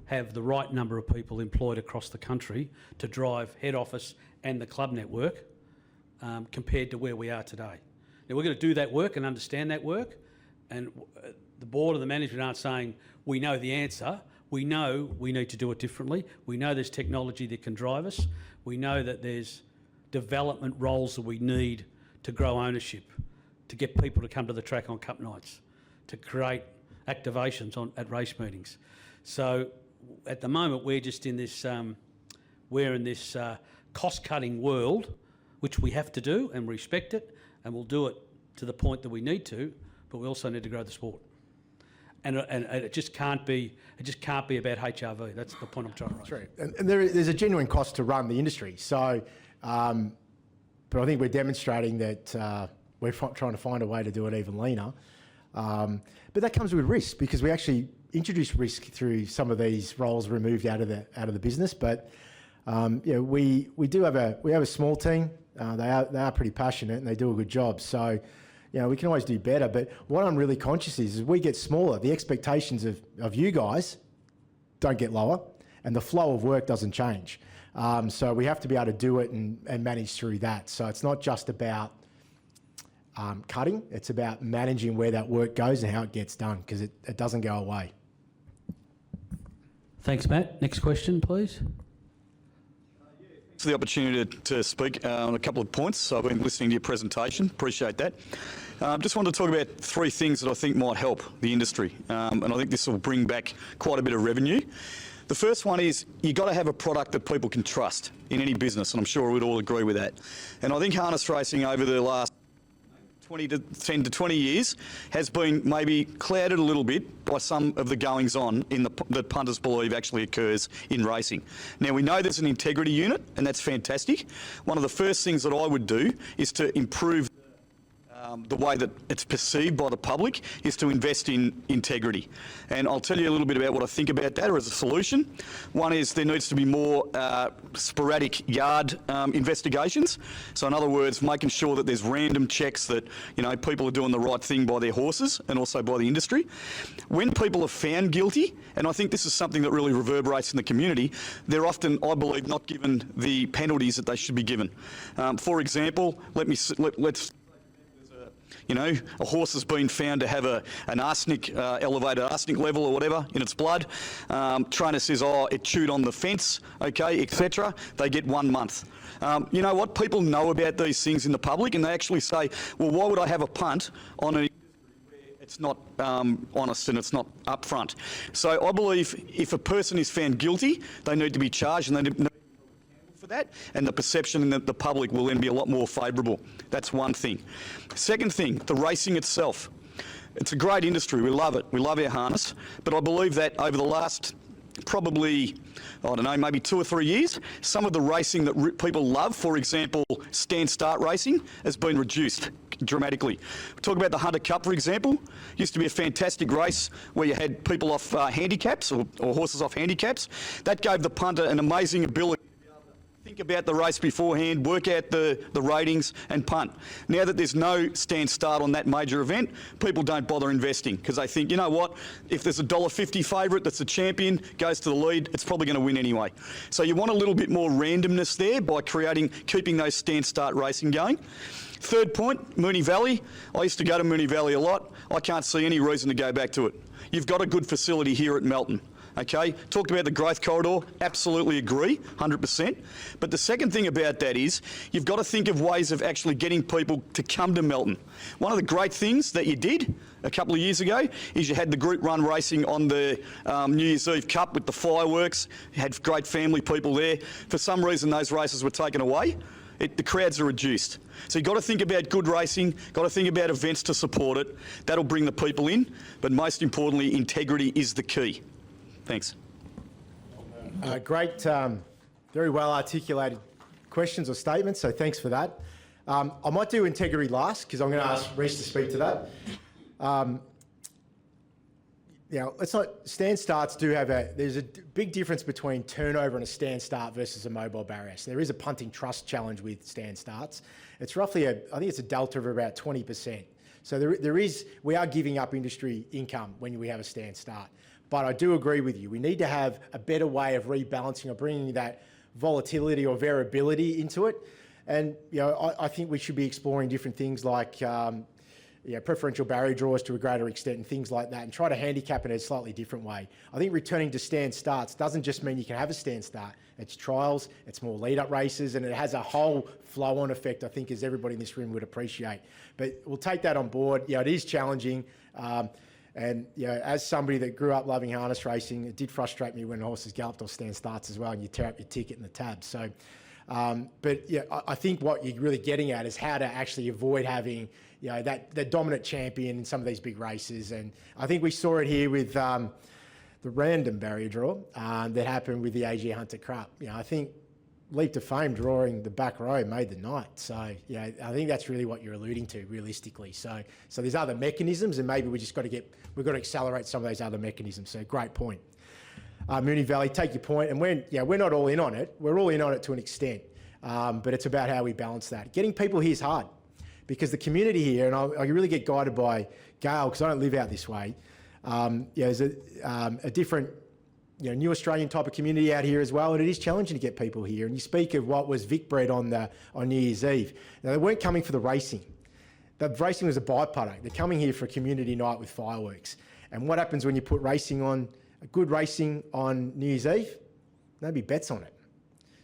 have the right number of people employed across the country to drive head office and the club network compared to where we are today. Now, we're going to do that work and understand that work, and the board and the management aren't saying we know the answer. We know we need to do it differently. We know there's technology that can drive us. We know that there's development roles that we need to grow ownership, to get people to come to the track on cup nights, to create activations at race meetings. So at the moment we're just in this, cost-cutting world, which we have to do and respect it, and we'll do it to the point that we need to, but we also need to grow the sport. And it just can't be about HRV. That's the point I'm trying to raise. True. And there's a genuine cost to run the industry. So, but I think we're demonstrating that we're trying to find a way to do it even leaner. But that comes with risk, because we actually introduce risk through some of these roles removed out of the business. But we have a small team. They are pretty passionate and they do a good job. So, we can always do better. But what I'm really conscious is, as we get smaller, the expectations of you guys don't get lower, and the flow of work doesn't change. So we have to be able to do it and manage through that. So it's not just about cutting, it's about managing where that work goes and how it gets done, because it doesn't go away. Thanks, Matt. Next question, please. For the opportunity to speak on a couple of points. So I've been listening to your presentation. Appreciate that. Just wanted to talk about three things that I think might help the industry, and I think this will bring back quite a bit of revenue. The first one is you've got to have a product that people can trust in any business, and I'm sure we'd all agree with that. And I think harness racing over the last 10 to 20 years has been maybe clouded a little bit by some of the goings on that punters believe actually occurs in racing. Now, we know there's an integrity unit, and that's fantastic. One of the first things that I would do is to improve the way that it's perceived by the public, is to invest in integrity. And I'll tell you a little bit about what I think about that, or as a solution. One is there needs to be more sporadic yard investigations. So in other words, making sure that there's random checks that, people are doing the right thing by their horses and also by the industry. When people are found guilty, and I think this is something that really reverberates in the community, they're often, I believe, not given the penalties that they should be given. For example, let's a horse has been found to have an arsenic, elevated arsenic level or whatever in its blood. Trainer says, it chewed on the fence, okay, etc. They get 1 month. You know what? People know about these things in the public, and they actually say, well, why would I have a punt on an it's not honest and it's not upfront? So I believe if a person is found guilty, they need to be charged, and they need for that, and the perception in the public will then be a lot more favourable. That's one thing. Second thing, the racing itself. It's a great industry. We love it. We love our harness. But I believe that over the last probably, maybe 2 or 3 years, some of the racing that people love, for example, stand-start racing, has been reduced dramatically. Talk about the Hunter Cup, for example. Used to be a fantastic race where you had people off handicaps or horses off handicaps. That gave the punter an amazing ability. Think about the race beforehand, work out the ratings and punt. Now that there's no stand start on that major event, people don't bother investing because they think, you know what, if there's a $1.50 favourite that's a champion, goes to the lead, it's probably going to win anyway. So you want a little bit more randomness there by keeping those stand start racing going. Third point, Moonee Valley. I used to go to Moonee Valley a lot. I can't see any reason to go back to it. You've got a good facility here at Melton. Okay, talked about the growth corridor, absolutely agree, 100%. But the second thing about that is you've got to think of ways of actually getting people to come to Melton. One of the great things that you did a couple of years ago is you had the group run racing on the New Year's Eve Cup with the fireworks. You had great family people there. For some reason, those races were taken away. The crowds are reduced. So you've got to think about good racing, got to think about events to support it. That'll bring the people in. But most importantly, integrity is the key. Thanks. Great, very well articulated questions or statements, so thanks for that. I might do integrity last because I'm going to ask Reece to speak to that. Stand starts do have there's a big difference between turnover and a stand start versus a mobile barrier. So there is a punting trust challenge with stand starts. It's roughly I think it's a delta of about 20%. So we are giving up industry income when we have a stand start. But I do agree with you. We need to have a better way of rebalancing or bringing that volatility or variability into it. And, I think we should be exploring different things like, preferential barrier draws to a greater extent and things like that, and try to handicap it in a slightly different way. I think returning to stand starts doesn't just mean you can have a stand start. It's trials, it's more lead-up races, and it has a whole flow-on effect, I think, as everybody in this room would appreciate. But we'll take that on board. It is challenging. And as somebody that grew up loving harness racing, it did frustrate me when horses galloped off stand starts as well, and you tear up your ticket in the tab. So, I think what you're really getting at is how to actually avoid having that dominant champion in some of these big races. And I think we saw it here with the random barrier draw that happened with the AG Hunter Cup. I think Leap to Fame drawing the back row made the night. So, I think that's really what you're alluding to, realistically. So there's other mechanisms, and maybe we've got to accelerate some of those other mechanisms. So great point. Moonee Valley, take your point, and we're not all in on it. We're all in on it to an extent, but it's about how we balance that. Getting people here is hard, because the community here, and I really get guided by Gail because I don't live out this way. There's a different, new Australian type of community out here as well, and it is challenging to get people here. And you speak of what was Vic bred on New Year's Eve. Now, they weren't coming for the racing. The racing was a byproduct. They're coming here for a community night with fireworks. And what happens when you put good racing on New Year's Eve? Nobody bets on it.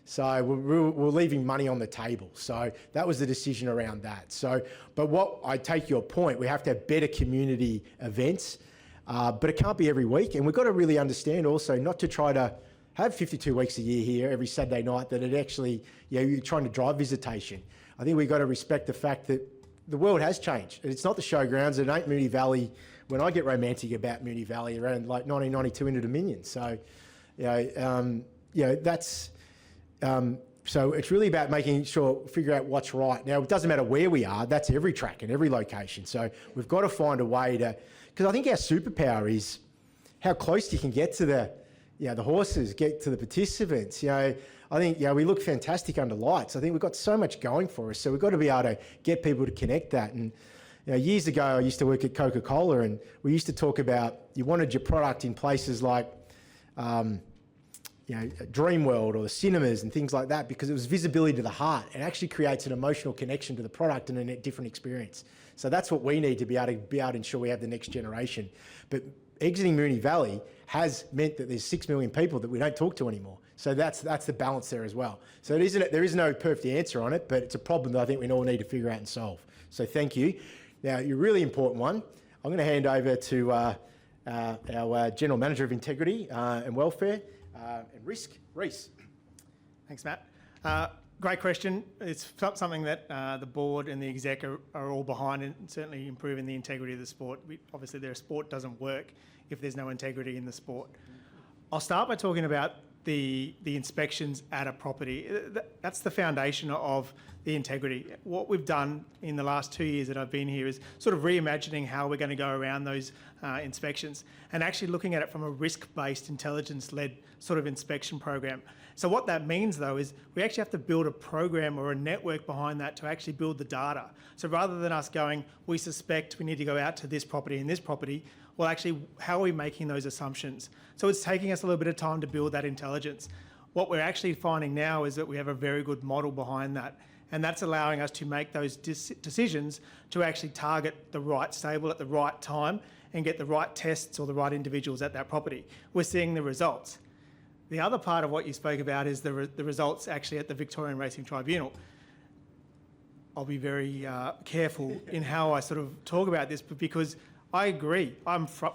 So we're leaving money on the table. So that was the decision around that. So, but what I take your point, we have to have better community events, but it can't be every week. And we've got to really understand also not to try to have 52 weeks a year here every Saturday night, that it actually, you're trying to drive visitation. I think we've got to respect the fact that the world has changed. It's not the showgrounds. It ain't Moonee Valley. When I get romantic about Moonee Valley around like 1992 into Dominion. So, that's, so it's really about making sure, figure out what's right. Now, it doesn't matter where we are. That's every track and every location. So we've got to find a way to, because I think our superpower is how close you can get to the horses, get to the participants. I think, we look fantastic under lights. I think we've got so much going for us. So we've got to be able to get people to connect that. And years ago, I used to work at Coca-Cola, and we used to talk about you wanted your product in places like, Dreamworld or the cinemas and things like that, because it was visibility to the heart. It actually creates an emotional connection to the product and a different experience. So that's what we need to be able to ensure we have the next generation. But exiting Moonee Valley has meant that there's 6 million people that we don't talk to anymore. So that's the balance there as well. So there is no perfect answer on it, but it's a problem that I think we all need to figure out and solve. So thank you. Now, your really important one, I'm going to hand over to our General Manager of Integrity and Welfare and Risk, Reece. Thanks, Matt. Great question. It's something that the board and the exec are all behind, and certainly improving the integrity of the sport. Obviously, their sport doesn't work if there's no integrity in the sport. I'll start by talking about the inspections at a property. That's the foundation of the integrity. What we've done in the last 2 years that I've been here is sort of reimagining how we're going to go around those inspections, and actually looking at it from a risk-based, intelligence-led sort of inspection program. So what that means, though, is we actually have to build a program or a network behind that to actually build the data. So rather than us going, we suspect we need to go out to this property and this property, well, actually, how are we making those assumptions? So it's taking us a little bit of time to build that intelligence. What we're actually finding now is that we have a very good model behind that, and that's allowing us to make those decisions to actually target the right stable at the right time and get the right tests or the right individuals at that property. We're seeing the results. The other part of what you spoke about is the results actually at the Victorian Racing Tribunal. I'll be very careful in how I sort of talk about this, but because I agree,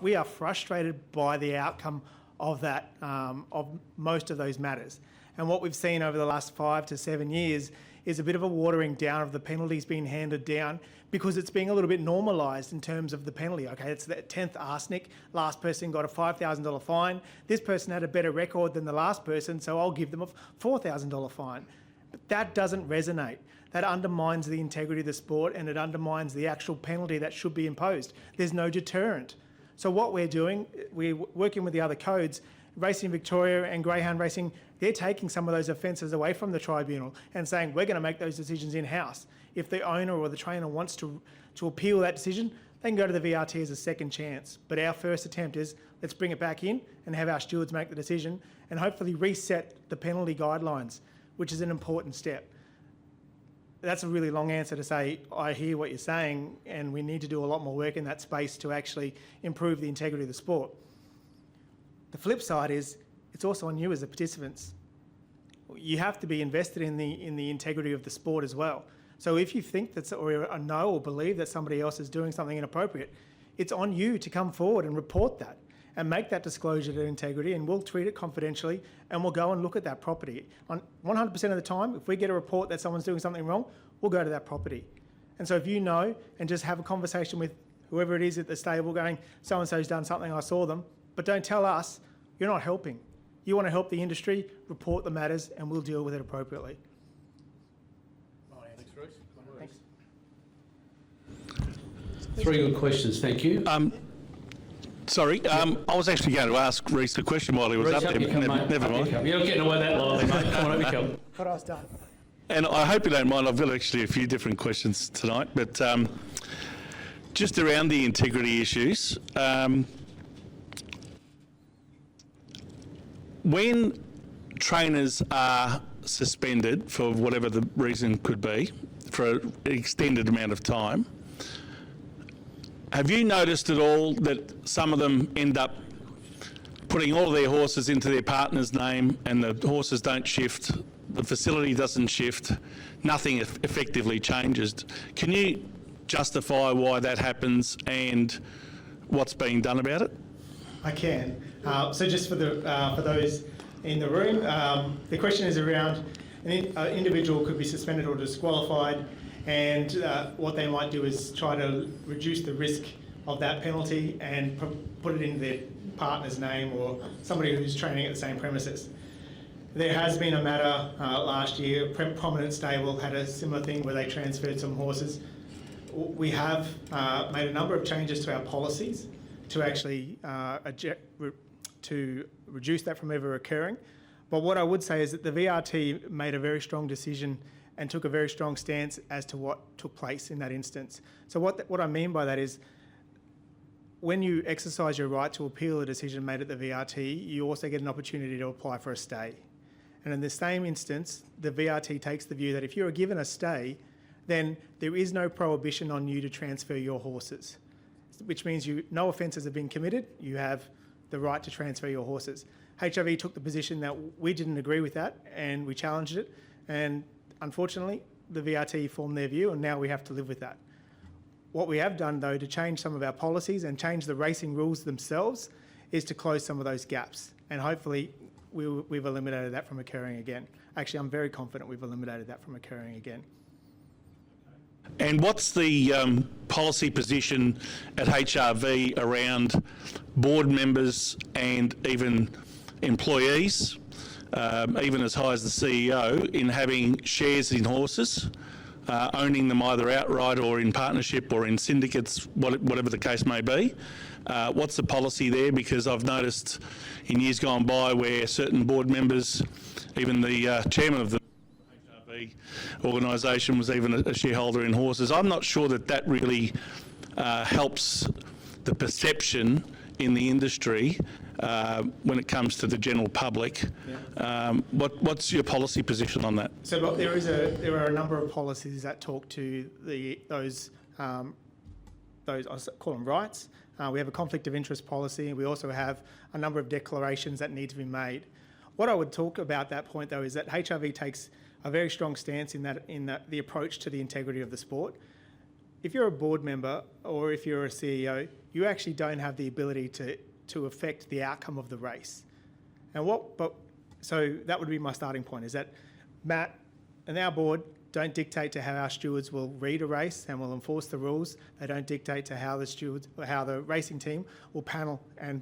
we are frustrated by the outcome of that, of most of those matters. And what we've seen over the last 5 to 7 years is a bit of a watering down of the penalties being handed down, because it's being a little bit normalised in terms of the penalty. Okay, it's the 10th arsenic, last person got a $5,000 fine. This person had a better record than the last person, so I'll give them a $4,000 fine. But that doesn't resonate. That undermines the integrity of the sport, and it undermines the actual penalty that should be imposed. There's no deterrent. So what we're doing, we're working with the other codes. Racing Victoria and Greyhound Racing, they're taking some of those offences away from the tribunal and saying, we're going to make those decisions in-house. If the owner or the trainer wants to appeal that decision, they can go to the VRT as a second chance. But our first attempt is, let's bring it back in and have our stewards make the decision and hopefully reset the penalty guidelines, which is an important step. That's a really long answer to say, I hear what you're saying, and we need to do a lot more work in that space to actually improve the integrity of the sport. The flip side is, it's also on you as the participants. You have to be invested in the integrity of the sport as well. So if you think that, or know or believe that somebody else is doing something inappropriate, it's on you to come forward and report that and make that disclosure to integrity, and we'll treat it confidentially and we'll go and look at that property. On 100% of the time, if we get a report that someone's doing something wrong, we'll go to that property. And so if you know, and just have a conversation with whoever it is at the stable going, so-and-so's done something, I saw them, but don't tell us, you're not helping. You want to help the industry, report the matters, and we'll deal with it appropriately. Thanks. Three good questions, thank you. Sorry, I was actually going to ask Reece a question while he was up there. Never mind. You're not getting away that lightly, mate. Come on, up you come. What else done? And I hope you don't mind, I've got actually a few different questions tonight, but just around the integrity issues. When trainers are suspended for whatever the reason could be, for an extended amount of time, have you noticed at all that some of them end up putting all of their horses into their partner's name and the horses don't shift, the facility doesn't shift, nothing effectively changes? Can you justify why that happens and what's being done about it? I can. So just for those in the room, the question is around an individual could be suspended or disqualified, and what they might do is try to reduce the risk of that penalty and put it in their partner's name or somebody who's training at the same premises. There has been a matter last year, a prominent stable had a similar thing where they transferred some horses. We have made a number of changes to our policies to actually to reduce that from ever occurring. But what I would say is that the VRT made a very strong decision and took a very strong stance as to what took place in that instance. So what I mean by that is, when you exercise your right to appeal a decision made at the VRT, you also get an opportunity to apply for a stay. And in the same instance, the VRT takes the view that if you're given a stay, then there is no prohibition on you to transfer your horses, which means no offences have been committed, you have the right to transfer your horses. HRV took the position that we didn't agree with that and we challenged it, and unfortunately the VRT formed their view and now we have to live with that. What we have done though to change some of our policies and change the racing rules themselves is to close some of those gaps, and hopefully we've eliminated that from occurring again. Actually, I'm very confident we've eliminated that from occurring again. And what's the policy position at HRV around board members and even employees, even as high as the CEO, in having shares in horses, owning them either outright or in partnership or in syndicates, whatever the case may be? What's the policy there? Because I've noticed in years gone by where certain board members, even the chairman of the organisation was even a shareholder in horses. I'm not sure that really helps the perception in the industry when it comes to the general public. Yeah. What's your policy position on that? So look, there are a number of policies that talk to those I call them rights. We have a conflict of interest policy, and we also have a number of declarations that need to be made. What I would talk about that point though is that HRV takes a very strong stance in the approach to the integrity of the sport. If you're a board member or if you're a CEO, you actually don't have the ability to affect the outcome of the race. So that would be my starting point, is that Matt and our board don't dictate to how our stewards will read a race and will enforce the rules. They don't dictate to how the stewards or how the racing team will panel and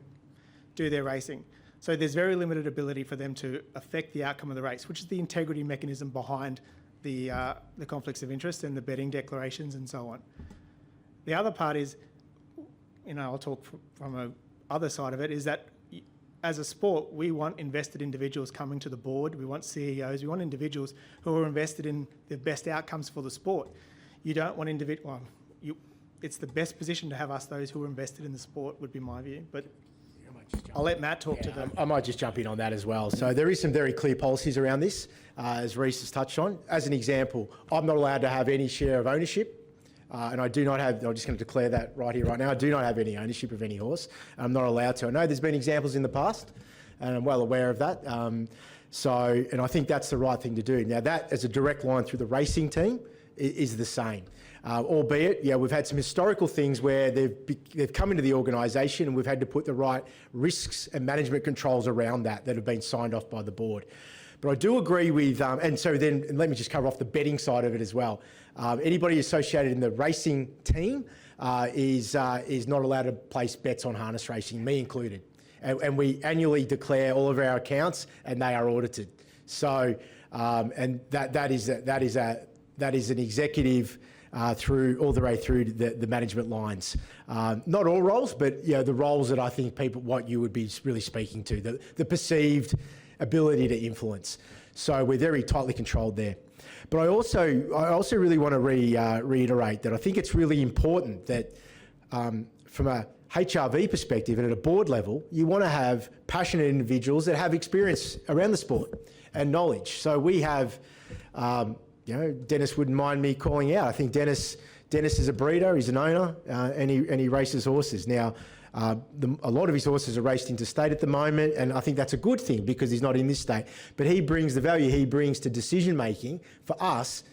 do their racing. So there's very limited ability for them to affect the outcome of the race, which is the integrity mechanism behind the conflicts of interest and the betting declarations and so on. The other part is, I'll talk from a other side of it, is that as a sport, we want invested individuals coming to the board. We want CEOs. We want individuals who are invested in the best outcomes for the sport. You don't want it's the best position to have us, those who are invested in the sport, would be my view. But I'll let Matt talk to them. I might just jump in on that as well. So there is some very clear policies around this, as Reece has touched on. As an example, I'm not allowed to have any share of ownership. And I do not have, I'm just going to declare that right here, right now, I do not have any ownership of any horse. I'm not allowed to. I know there's been examples in the past, and I'm well aware of that. And I think that's the right thing to do. Now, that as a direct line through the racing team is the same. Albeit, we've had some historical things where they've come into the organisation and we've had to put the right risks and management controls around that have been signed off by the board. But I do agree with, and so then let me just cover off the betting side of it as well. Anybody associated in the racing team is not allowed to place bets on harness racing, me included. And we annually declare all of our accounts, and they are audited. So, and that is an executive through all the way through the management lines. Not all roles, but the roles that I think what you would be really speaking to, the perceived ability to influence. So we're very tightly controlled there. But I also really want to reiterate that I think it's really important that from a HRV perspective and at a board level, you want to have passionate individuals that have experience around the sport and knowledge. So we have, Dennis wouldn't mind me calling out. I think Dennis is a breeder, he's an owner, and he races horses. Now, a lot of his horses are raced interstate at the moment, and I think that's a good thing because he's not in this state. But he brings the value he brings to decision making for us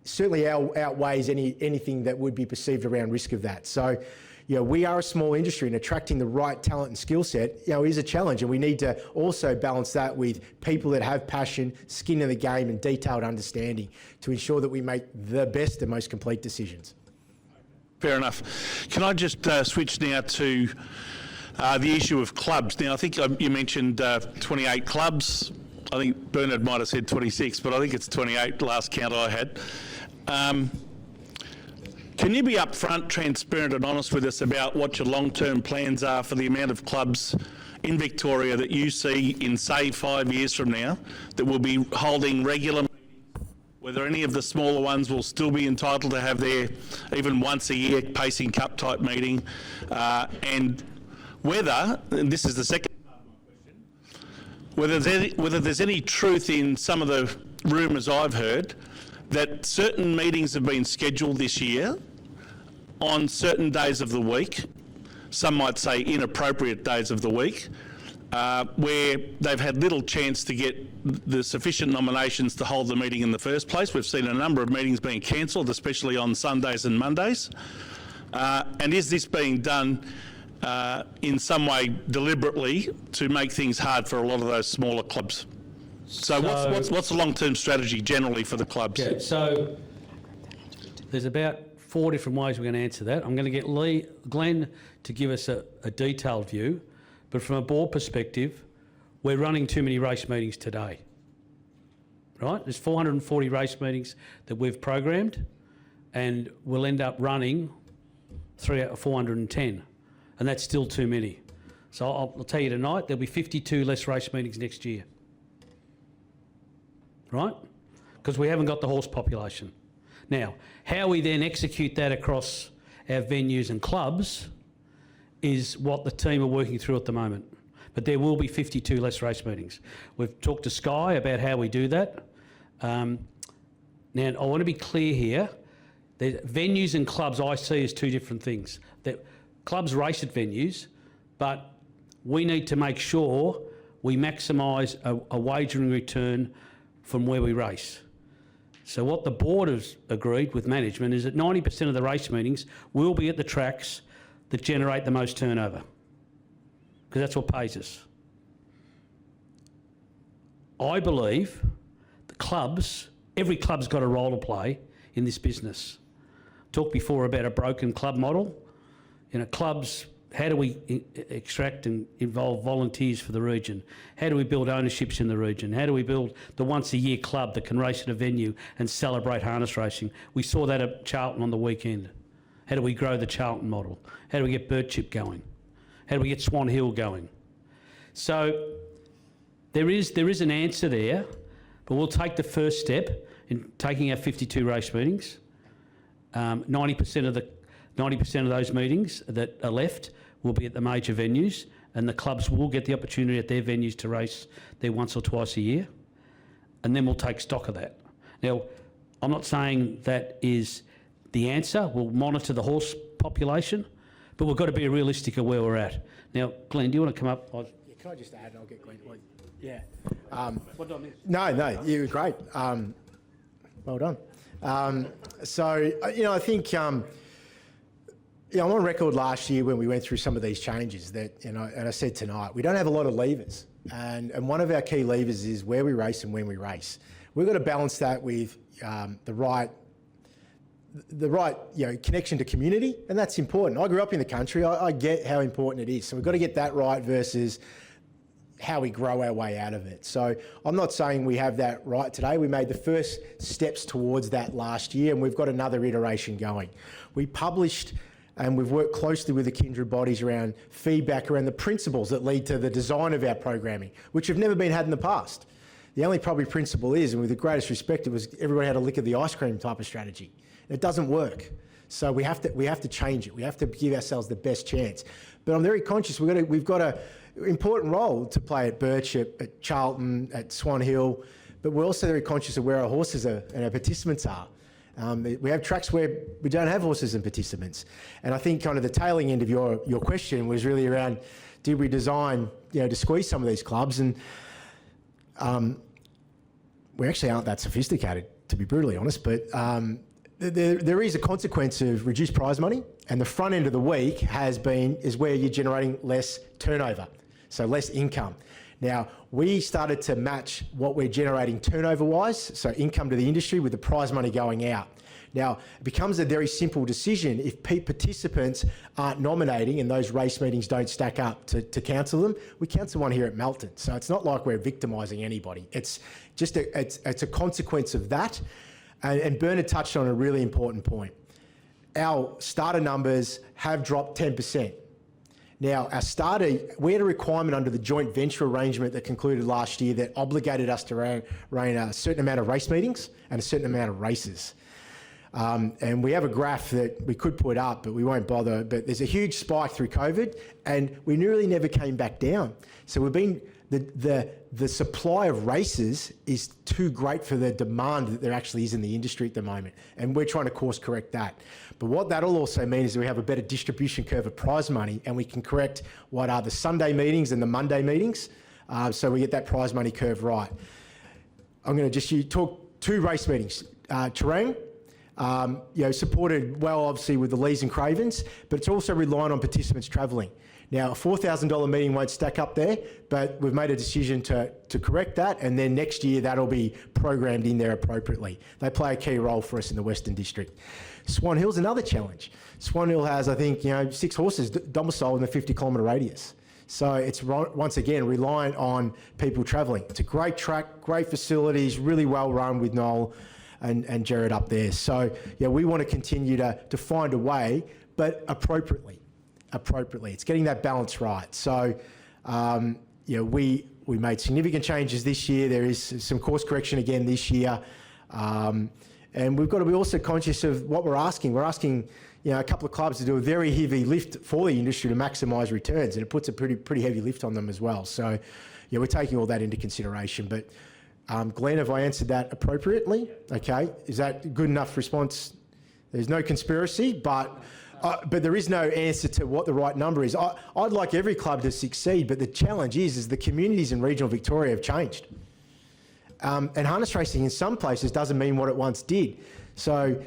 certainly outweighs anything that would be perceived around risk of that. So, we are a small industry, and attracting the right talent and skill set, is a challenge, and we need to also balance that with people that have passion, skin in the game, and detailed understanding to ensure that we make the best and most complete decisions. Fair enough. Can I just switch now to the issue of clubs? Now, I think you mentioned 28 clubs. I think Bernard might have said 26, but I think it's 28, last count I had. Can you be upfront, transparent and honest with us about what your long-term plans are for the amount of clubs in Victoria that you see in, say, 5 years from now that will be holding regular meetings, whether any of the smaller ones will still be entitled to have their even once a year pacing cup type meeting, and whether, and this is the second part of my question, whether there's any truth in some of the rumours I've heard that certain meetings have been scheduled this year on certain days of the week, some might say inappropriate days of the week, where they've had little chance to get the sufficient nominations to hold the meeting in the first place. We've seen a number of meetings being cancelled, especially on Sundays and Mondays. And is this being done in some way deliberately to make things hard for a lot of those smaller clubs? So what's the long-term strategy generally for the clubs? Yeah, so there's about 4 different ways we're going to answer that. I'm going to get Glenn to give us a detailed view, but from a board perspective, we're running too many race meetings today, right? There's 440 race meetings that we've programmed, and we'll end up running 3 out of 410, and that's still too many. So I'll tell you tonight, there'll be 52 less race meetings next year. Right? Because we haven't got the horse population. Now, how we then execute that across our venues and clubs is what the team are working through at the moment. But there will be 52 less race meetings. We've talked to Sky about how we do that. Now, I want to be clear here. The venues and clubs I see as two different things. That clubs race at venues, but we need to make sure we maximise a wagering return from where we race. So what the board has agreed with management is that 90% of the race meetings will be at the tracks that generate the most turnover, because that's what pays us. I believe the clubs, every club's got a role to play in this business. Talked before about a broken club model. Clubs, how do we extract and involve volunteers for the region? How do we build ownerships in the region? How do we build the once-a-year club that can race at a venue and celebrate harness racing? We saw that at Charlton on the weekend. How do we grow the Charlton model? How do we get Birchip going? How do we get Swan Hill going? So there is an answer there, but we'll take the first step in taking our 52 race meetings. 90% of 90% of those meetings that are left will be at the major venues, and the clubs will get the opportunity at their venues to race there once or twice a year, and then we'll take stock of that. Now, I'm not saying that is the answer. We'll monitor the horse population, but we've got to be realistic of where we're at. Now, Glenn, do you want to come up? Yeah, can I just add, and I'll get Glenn. Yeah. What did I miss? No, you were great. Well done. I think, I'm on record last year when we went through some of these changes that, and I said tonight, we don't have a lot of levers. And one of our key levers is where we race and when we race. We've got to balance that with the right connection to community, and that's important. I grew up in the country. I get how important it is. So we've got to get that right versus how we grow our way out of it. So I'm not saying we have that right today. We made the first steps towards that last year, and we've got another iteration going. We published and we've worked closely with the kindred bodies around feedback around the principles that lead to the design of our programming, which have never been had in the past. The only probably principle is, and with the greatest respect, it was everybody had a lick of the ice cream type of strategy. It doesn't work. So we have to change it. We have to give ourselves the best chance. But I'm very conscious we've got an important role to play at Birch, at Charlton, at Swan Hill, but we're also very conscious of where our horses are and our participants are. We have tracks where we don't have horses and participants. And I think kind of the tailing end of your question was really around, did we design, to squeeze some of these clubs? And we actually aren't that sophisticated, to be brutally honest, but there is a consequence of reduced prize money, and the front end of the week is where you're generating less turnover, so less income. Now, we started to match what we're generating turnover-wise, so income to the industry, with the prize money going out. Now, it becomes a very simple decision if participants aren't nominating and those race meetings don't stack up to cancel them. We cancel one here at Melton, so it's not like we're victimising anybody. It's just it's a consequence of that. And Bernard touched on a really important point. Our starter numbers have dropped 10%. Now, we had a requirement under the joint venture arrangement that concluded last year that obligated us to run a certain amount of race meetings and a certain amount of races. And we have a graph that we could put up, but we won't bother. But there's a huge spike through COVID, and we nearly never came back down. So the supply of races is too great for the demand that there actually is in the industry at the moment. And we're trying to course correct that. But what that'll also mean is that we have a better distribution curve of prize money, and we can correct what are the Sunday meetings and the Monday meetings. So we get that prize money curve right. I'm going to just talk 2 race meetings. Terang, supported well, obviously, with the Lees and Cravens, but it's also relying on participants travelling. Now, a $4,000 meeting won't stack up there, but we've made a decision to correct that, and then next year that'll be programmed in there appropriately. They play a key role for us in the Western District. Swan Hill's another challenge. Swan Hill has, I think, 6 horses domiciled in the 50-kilometre radius. So it's, once again, reliant on people travelling. It's a great track, great facilities, really well run with Noel and Jared up there. So, we want to continue to find a way, but appropriately. It's getting that balance right. So, we made significant changes this year. There is some course correction again this year. And we've got to be also conscious of what we're asking. We're asking, a couple of clubs to do a very heavy lift for the industry to maximise returns, and it puts a pretty heavy lift on them as well. So, we're taking all that into consideration. But, Glenn, have I answered that appropriately? Okay. Is that a good enough response? There's no conspiracy, but there is no answer to what the right number is. I'd like every club to succeed, but the challenge is the communities in regional Victoria have changed. And harness racing in some places doesn't mean what it once did. So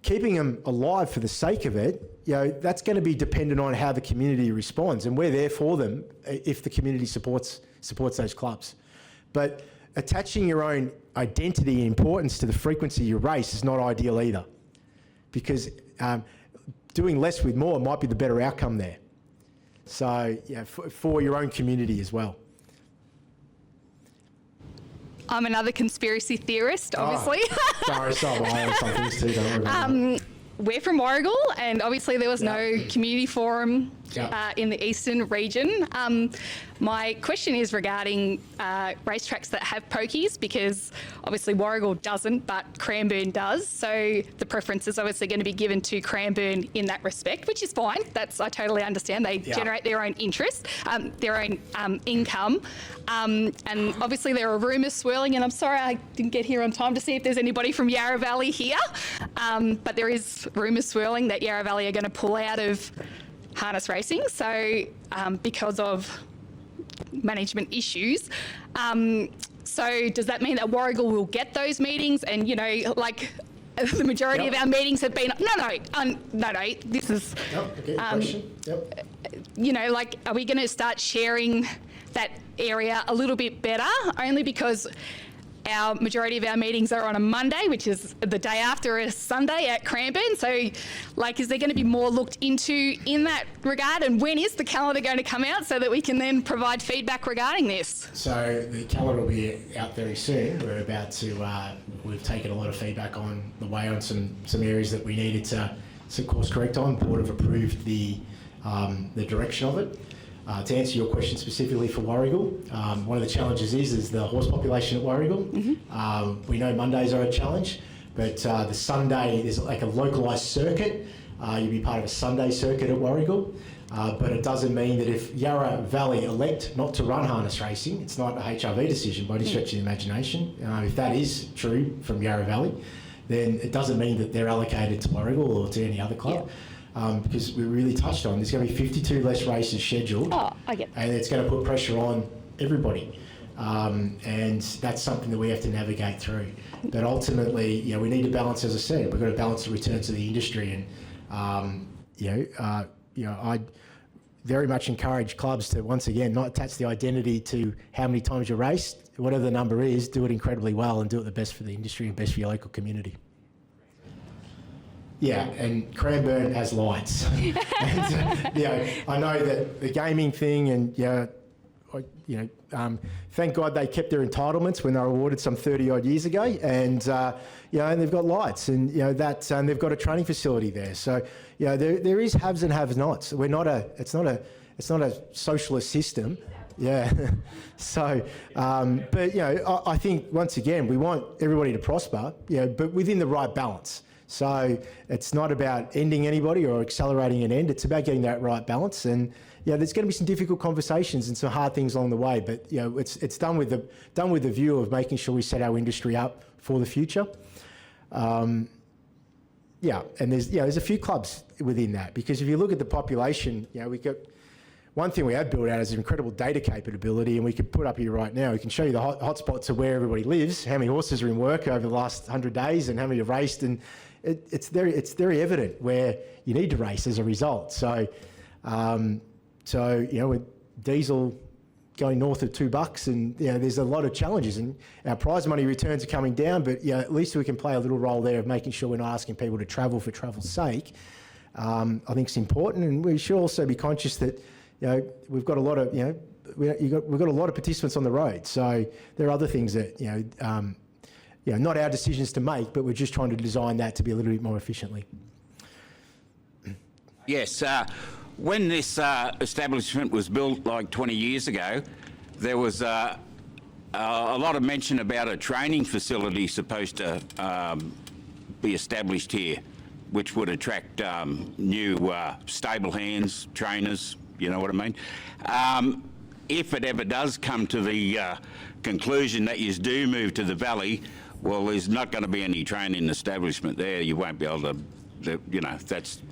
keeping them alive for the sake of it, that's going to be dependent on how the community responds, and we're there for them if the community supports those clubs. But attaching your own identity and importance to the frequency of your race is not ideal either, because doing less with more might be the better outcome there. So, for your own community as well. I'm another conspiracy theorist, obviously. Sorry, so am I on some things too, don't worry about that. We're from Warragul, and obviously there was no community forum in the eastern region. My question is regarding racetracks that have pokies, because obviously Warragul doesn't, but Cranbourne does. So the preference is obviously going to be given to Cranbourne in that respect, which is fine. I totally understand. They generate their own interest, their own income. And obviously there are rumours swirling, and I'm sorry I didn't get here on time to see if there's anybody from Yarra Valley here. But there is rumours swirling that Yarra Valley are going to pull out of harness racing, so because of management issues. So does that mean that Warragul will get those meetings? And, you know, like the majority of our meetings have been, no, this is, you know, like, are we going to start sharing that area a little bit better? Only because our majority of our meetings are on a Monday, which is the day after a Sunday at Cranbourne. So, like, is there going to be more looked into in that regard? And when is the calendar going to come out so that we can then provide feedback regarding this? So the calendar will be out very soon. We're about to, we've taken a lot of feedback on the way on some areas that we needed to course correct on. The board have approved the direction of it. To answer your question specifically for Warragul, one of the challenges is the horse population at Warragul. We know Mondays are a challenge, but the Sunday, there's like a localised circuit. You'll be part of a Sunday circuit at Warragul, but it doesn't mean that if Yarra Valley elect not to run harness racing, it's not a HRV decision by any stretch of the imagination. If that is true from Yarra Valley, then it doesn't mean that they're allocated to Warragul or to any other club. Because we really touched on, there's going to be 52 less races scheduled. Oh, I get that. And it's going to put pressure on everybody. And that's something that we have to navigate through. But ultimately, you know, we need to balance, as I said, we've got to balance the returns to the industry. And, I very much encourage clubs to, once again, not attach the identity to how many times you raced. Whatever the number is, do it incredibly well and do it the best for the industry and best for your local community. Yeah, and Cranbourne has lights. And, I know that the gaming thing, and thank God they kept their entitlements when they were awarded some 30 odd years ago, and and they've got lights, and and they've got a training facility there. So there is haves and have-nots. It's not a socialist system. Yeah. So, but I think once again we want everybody to prosper, but within the right balance. So it's not about ending anybody or accelerating an end. It's about getting that right balance. And there's going to be some difficult conversations and some hard things along the way. But it's done with the view of making sure we set our industry up for the future. And there's a few clubs within that, because if you look at the population, we got. One thing we have built out is an incredible data capability, and we can put up here right now. We can show you the hotspots of where everybody lives, how many horses are in work over the last 100 days, and how many have raced, and it's very evident where you need to race as a result. So, with diesel going north of $2, and there's a lot of challenges, and our prize money returns are coming down, but at least we can play a little role there of making sure we're not asking people to travel for travel's sake. I think it's important, and we should also be conscious that. We've got a lot of, we've got a lot of participants on the road. So there are other things that, not our decisions to make, but we're just trying to design that to be a little bit more efficiently. Yes, when this establishment was built like 20 years ago, there was a lot of mention about a training facility supposed to be established here, which would attract new stable hands, trainers. You know what I mean? If it ever does come to the conclusion that you do move to the valley, well, there's not going to be any training establishment there. You won't be able to,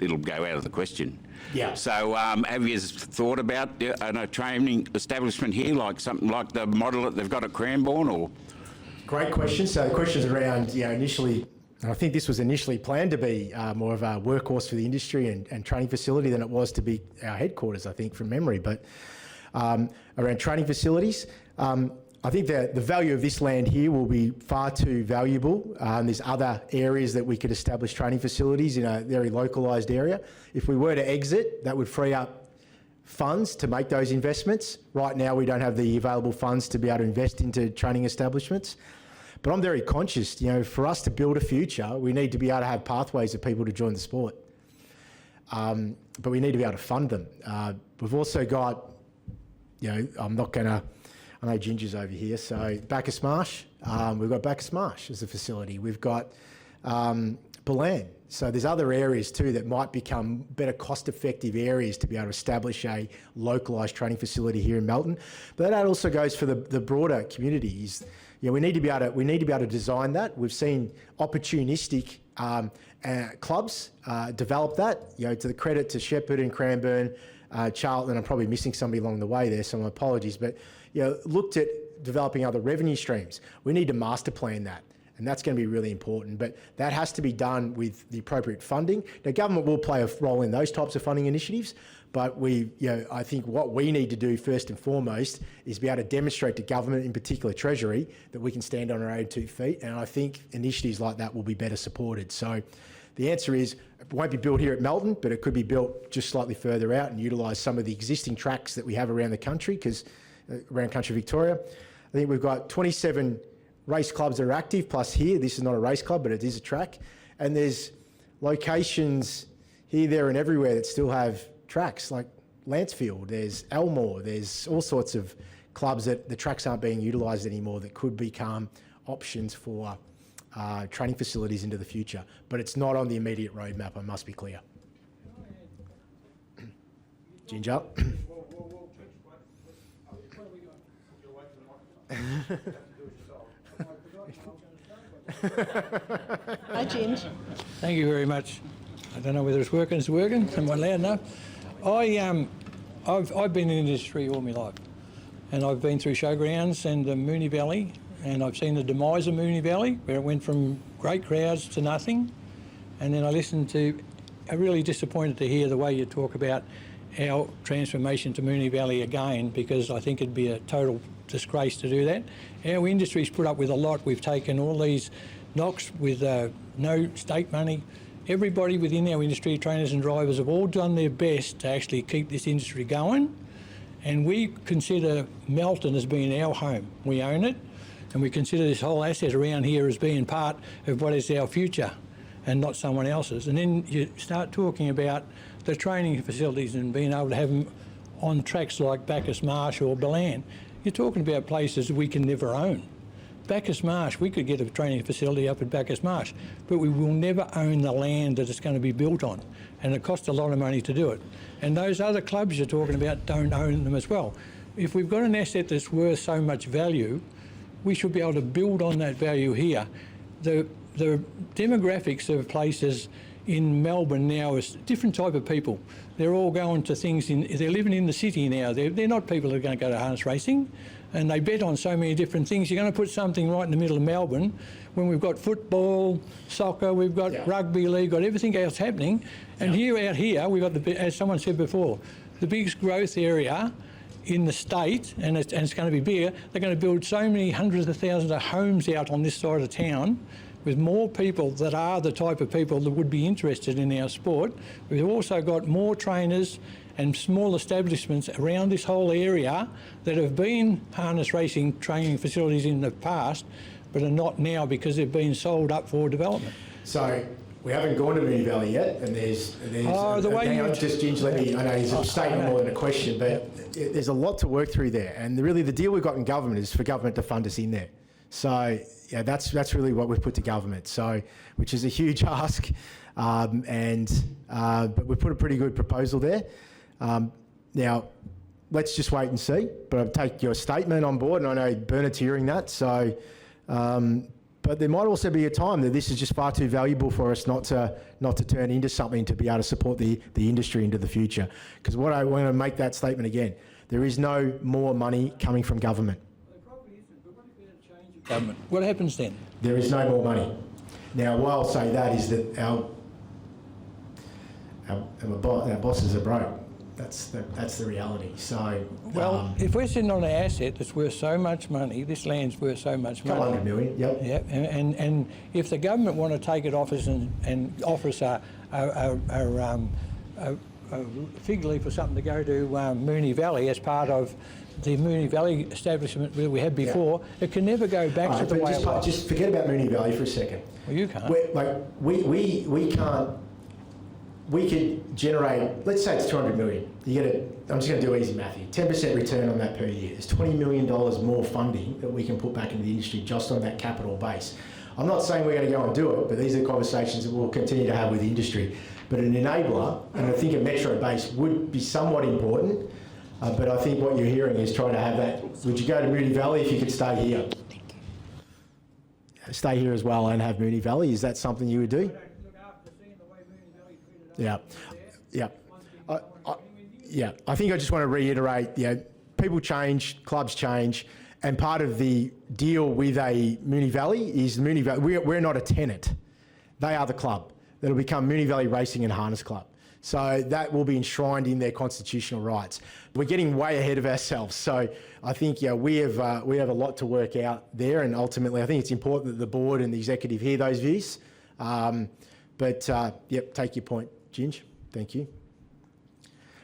it'll go out of the question. Yeah. So have you thought about a training establishment here, like something like the model that they've got at Cranbourne, or? Great question. So the question's around, initially, and I think this was initially planned to be more of a workhorse for the industry and training facility than it was to be our headquarters, I think, from memory. But around training facilities, I think that the value of this land here will be far too valuable. There's other areas that we could establish training facilities in a very localised area. If we were to exit, that would free up funds to make those investments. Right now, we don't have the available funds to be able to invest into training establishments. But I'm very conscious, for us to build a future, we need to be able to have pathways of people to join the sport. But we need to be able to fund them. We've also got I'm not going to, I know Ginger's over here, so Bacchus Marsh, we've got Bacchus Marsh as a facility. We've got Bolan. So there's other areas too that might become better cost-effective areas to be able to establish a localised training facility here in Melton. But that also goes for the broader communities. We need to be able to design that. We've seen opportunistic clubs develop that. To the credit to Shepherd and Cranbourne, Charlton, I'm probably missing somebody along the way there, so my apologies. But looked at developing other revenue streams. We need to master plan that. And that's going to be really important, but that has to be done with the appropriate funding. Now, government will play a role in those types of funding initiatives, but I think what we need to do first and foremost is be able to demonstrate to government, in particular Treasury, that we can stand on our own 2 feet. And I think initiatives like that will be better supported. So the answer is it won't be built here at Melton, but it could be built just slightly further out and utilise some of the existing tracks that we have around the country, because around country Victoria. I think we've got 27 race clubs that are active, plus here, this is not a race club, but it is a track. And there's locations here, there and everywhere that still have tracks, like Lancefield, there's Elmore, there's all sorts of clubs that the tracks aren't being utilised anymore that could become options for training facilities into the future. But it's not on the immediate roadmap, I must be clear. Ginger. Hi, Ginge. Thank you very much. I don't know whether it's working. Am I loud enough? I've been in the industry all my life, and I've been through showgrounds and the Moonee Valley, and I've seen the demise of Moonee Valley, where it went from great crowds to nothing. And then I'm really disappointed to hear the way you talk about our transformation to Moonee Valley again, because I think it'd be a total disgrace to do that. Our industry's put up with a lot. We've taken all these knocks with no state money. Everybody within our industry, trainers and drivers, have all done their best to actually keep this industry going. And we consider Melton as being our home. We own it, and we consider this whole asset around here as being part of what is our future and not someone else's. And then you start talking about the training facilities and being able to have them on tracks like Bacchus Marsh or Bolan. You're talking about places we can never own. Bacchus Marsh, we could get a training facility up at Bacchus Marsh, but we will never own the land that it's going to be built on, and it costs a lot of money to do it. And those other clubs you're talking about don't own them as well. If we've got an asset that's worth so much value, we should be able to build on that value here. The demographics of places in Melbourne now is a different type of people. They're all going to things, they're living in the city now. They're not people that are going to go to harness racing, and they bet on so many different things. You're going to put something right in the middle of Melbourne when we've got football, soccer, we've got rugby league, got everything else happening. And out here, we've got, as someone said before, the biggest growth area in the state, and it's going to be bigger. They're going to build so many hundreds of thousands of homes out on this side of town, with more people that are the type of people that would be interested in our sport. We've also got more trainers and small establishments around this whole area that have been harness racing training facilities in the past, but are not now because they've been sold up for development. So we haven't gone to Moonee Valley yet, and there's just Ginge, let me, I know it's a statement more than a question, but there's a lot to work through there. And really the deal we've got in government is for government to fund us in there. So yeah, that's really what we've put to government. So, which is a huge ask, but we've put a pretty good proposal there. Now, let's just wait and see. But I'll take your statement on board, and I know Bernard's hearing that. So, but there might also be a time that this is just far too valuable for us not to turn into something to be able to support the industry into the future. Because what I want to make that statement again, there is no more money coming from government. Government. What happens then? There is no more money. Now, what I'll say that is that our bosses are broke. That's the reality. So, well, if we're sitting on an asset that's worth so much money, this land's worth so much money. $200 million. Yep. Yeah, and if the government want to take it off us and offer us a fig leaf or something to go to Moonee Valley as part of the Moonee Valley establishment that we had before, it can never go back to the way it was. Just forget about Moonee Valley for a second. Well, you can't. We can't. we could generate, let's say it's 200 million. You get I'm just going to do easy math here. 10% return on that per year. It's $20 million more funding that we can put back into the industry just on that capital base. I'm not saying we're going to go and do it, but these are conversations that we'll continue to have with the industry. But an enabler, and I think a metro base would be somewhat important. But I think what you're hearing is trying to have that. Would you go to Moonee Valley if you could stay here? Stay here as well and have Moonee Valley. Is that something you would do? Yeah, yeah. I think I just want to reiterate, people change, clubs change, and part of the deal with a Moonee Valley is Moonee Valley, we're not a tenant. They are the club. That'll become Moonee Valley Racing and Harness Club. So that will be enshrined in their constitutional rights. We're getting way ahead of ourselves. So I think we have a lot to work out there, and ultimately I think it's important that the board and the executive hear those views. Take your point, Ginge. Thank you.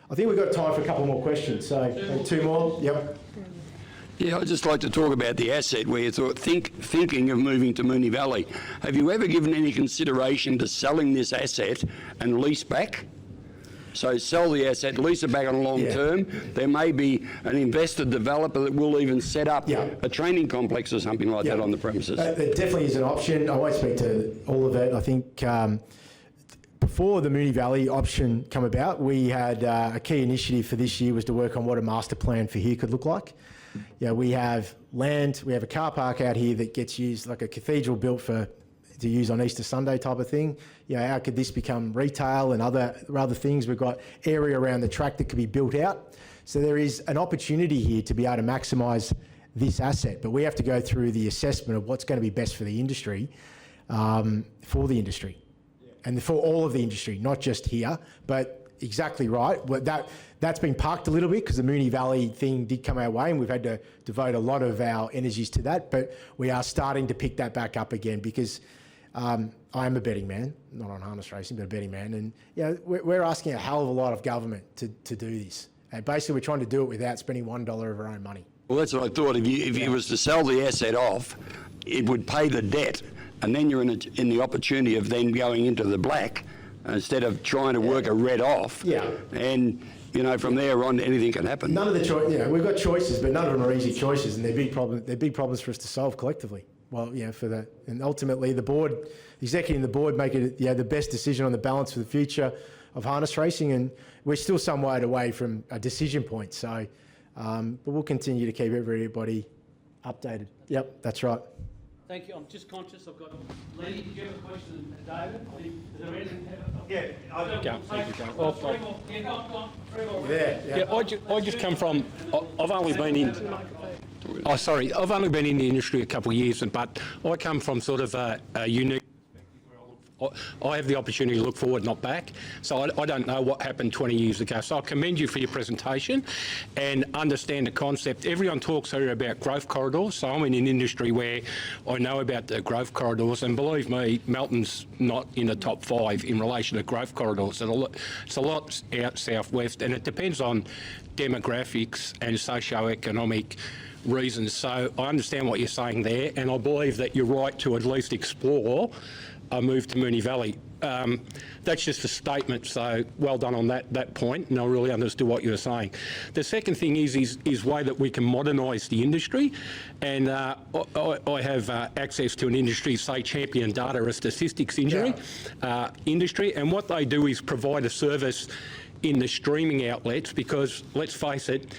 I think we've got time for a couple more questions. So two more. Yep. Yeah, I'd just like to talk about the asset where you're thinking of moving to Moonee Valley. Have you ever given any consideration to selling this asset and lease back? So sell the asset, lease it back on long term. There may be an investor developer that will even set up a training complex or something like that on the premises. There definitely is an option. I won't speak to all of it. I think before the Moonee Valley option come about, we had a key initiative for this year was to work on what a master plan for here could look like. We have land, we have a car park out here that gets used like a cathedral built to use on Easter Sunday type of thing. How could this become retail and other things? We've got area around the track that could be built out. So there is an opportunity here to be able to maximise this asset, but we have to go through the assessment of what's going to be best for the industry, and for all of the industry, not just here, but exactly right. That's been parked a little bit because the Moonee Valley thing did come our way and we've had to devote a lot of our energies to that, but we are starting to pick that back up again because I am a betting man, not on harness racing, but a betting man. And we're asking a hell of a lot of government to do this. And basically we're trying to do it without spending $1 of our own money. Well, that's what I thought. If you was to sell the asset off, it would pay the debt, and then you're in the opportunity of then going into the black instead of trying to work a red off. And from there on, anything can happen. None of the we've got choices, but none of them are easy choices, and they're big problems for us to solve collectively. Well, and ultimately the board, the executive and the board make it the best decision on the balance for the future of harness racing, and we're still some way away from a decision point. So, but we'll continue to keep everybody updated. Yep, that's right. Thank you. I'm just conscious I've got Lee. Did you have a question, David? Is there anything? I just come from. I've only been in. I've only been in the industry a couple of years, but I come from sort of a unique. I have the opportunity to look forward, not back. So I don't know what happened 20 years ago. So I commend you for your presentation and understand the concept. Everyone talks here about growth corridors. So I'm in an industry where I know about the growth corridors, and believe me, Melton's not in the top 5 in relation to growth corridors. It's a lot out southwest, and it depends on demographics and socio-economic reasons. So I understand what you're saying there, and I believe that you're right to at least explore a move to Moonee Valley. That's just a statement, so well done on that point, and I really understood what you were saying. The second thing is way that we can modernise the industry, and I have access to an industry, say Champion Data, a statistics industry, and what they do is provide a service in the streaming outlets, because let's face it,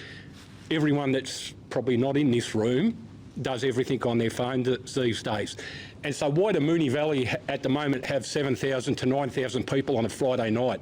everyone that's probably not in this room does everything on their phone these days. And so why do Moonee Valley at the moment have 7,000 to 9,000 people on a Friday night?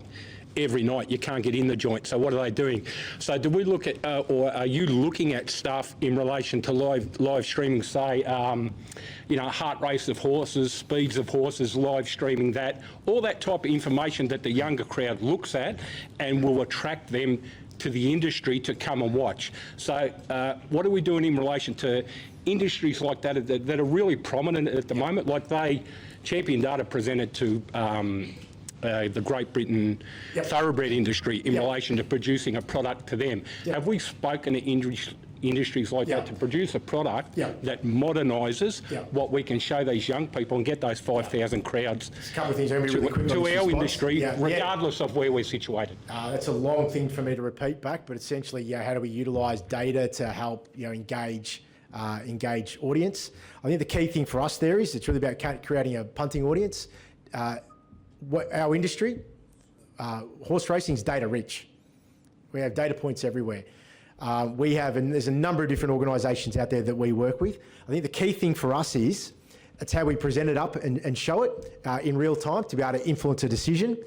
Every night you can't get in the joint. So what are they doing? So do we look at, or are you looking at stuff in relation to live streaming, say, heart race of horses, speeds of horses, live streaming that, all that type of information that the younger crowd looks at and will attract them to the industry to come and watch. So what are we doing in relation to industries like that that are really prominent at the moment? Like Champion Data presented to the Great Britain thoroughbred industry in relation to producing a product to them. Have we spoken to industries like that to produce a product that modernises what we can show these young people and get those 5,000 crowds a couple of things really quick on to this our response. industry, regardless of where we're situated. That's a long thing for me to repeat back, but essentially, how do we utilise data to help engage audience? I think the key thing for us there is it's really about creating a punting audience. Our industry, horse racing is data rich. We have data points everywhere. And there's a number of different organisations out there that we work with. I think the key thing for us is it's how we present it up and show it in real time to be able to influence a decision.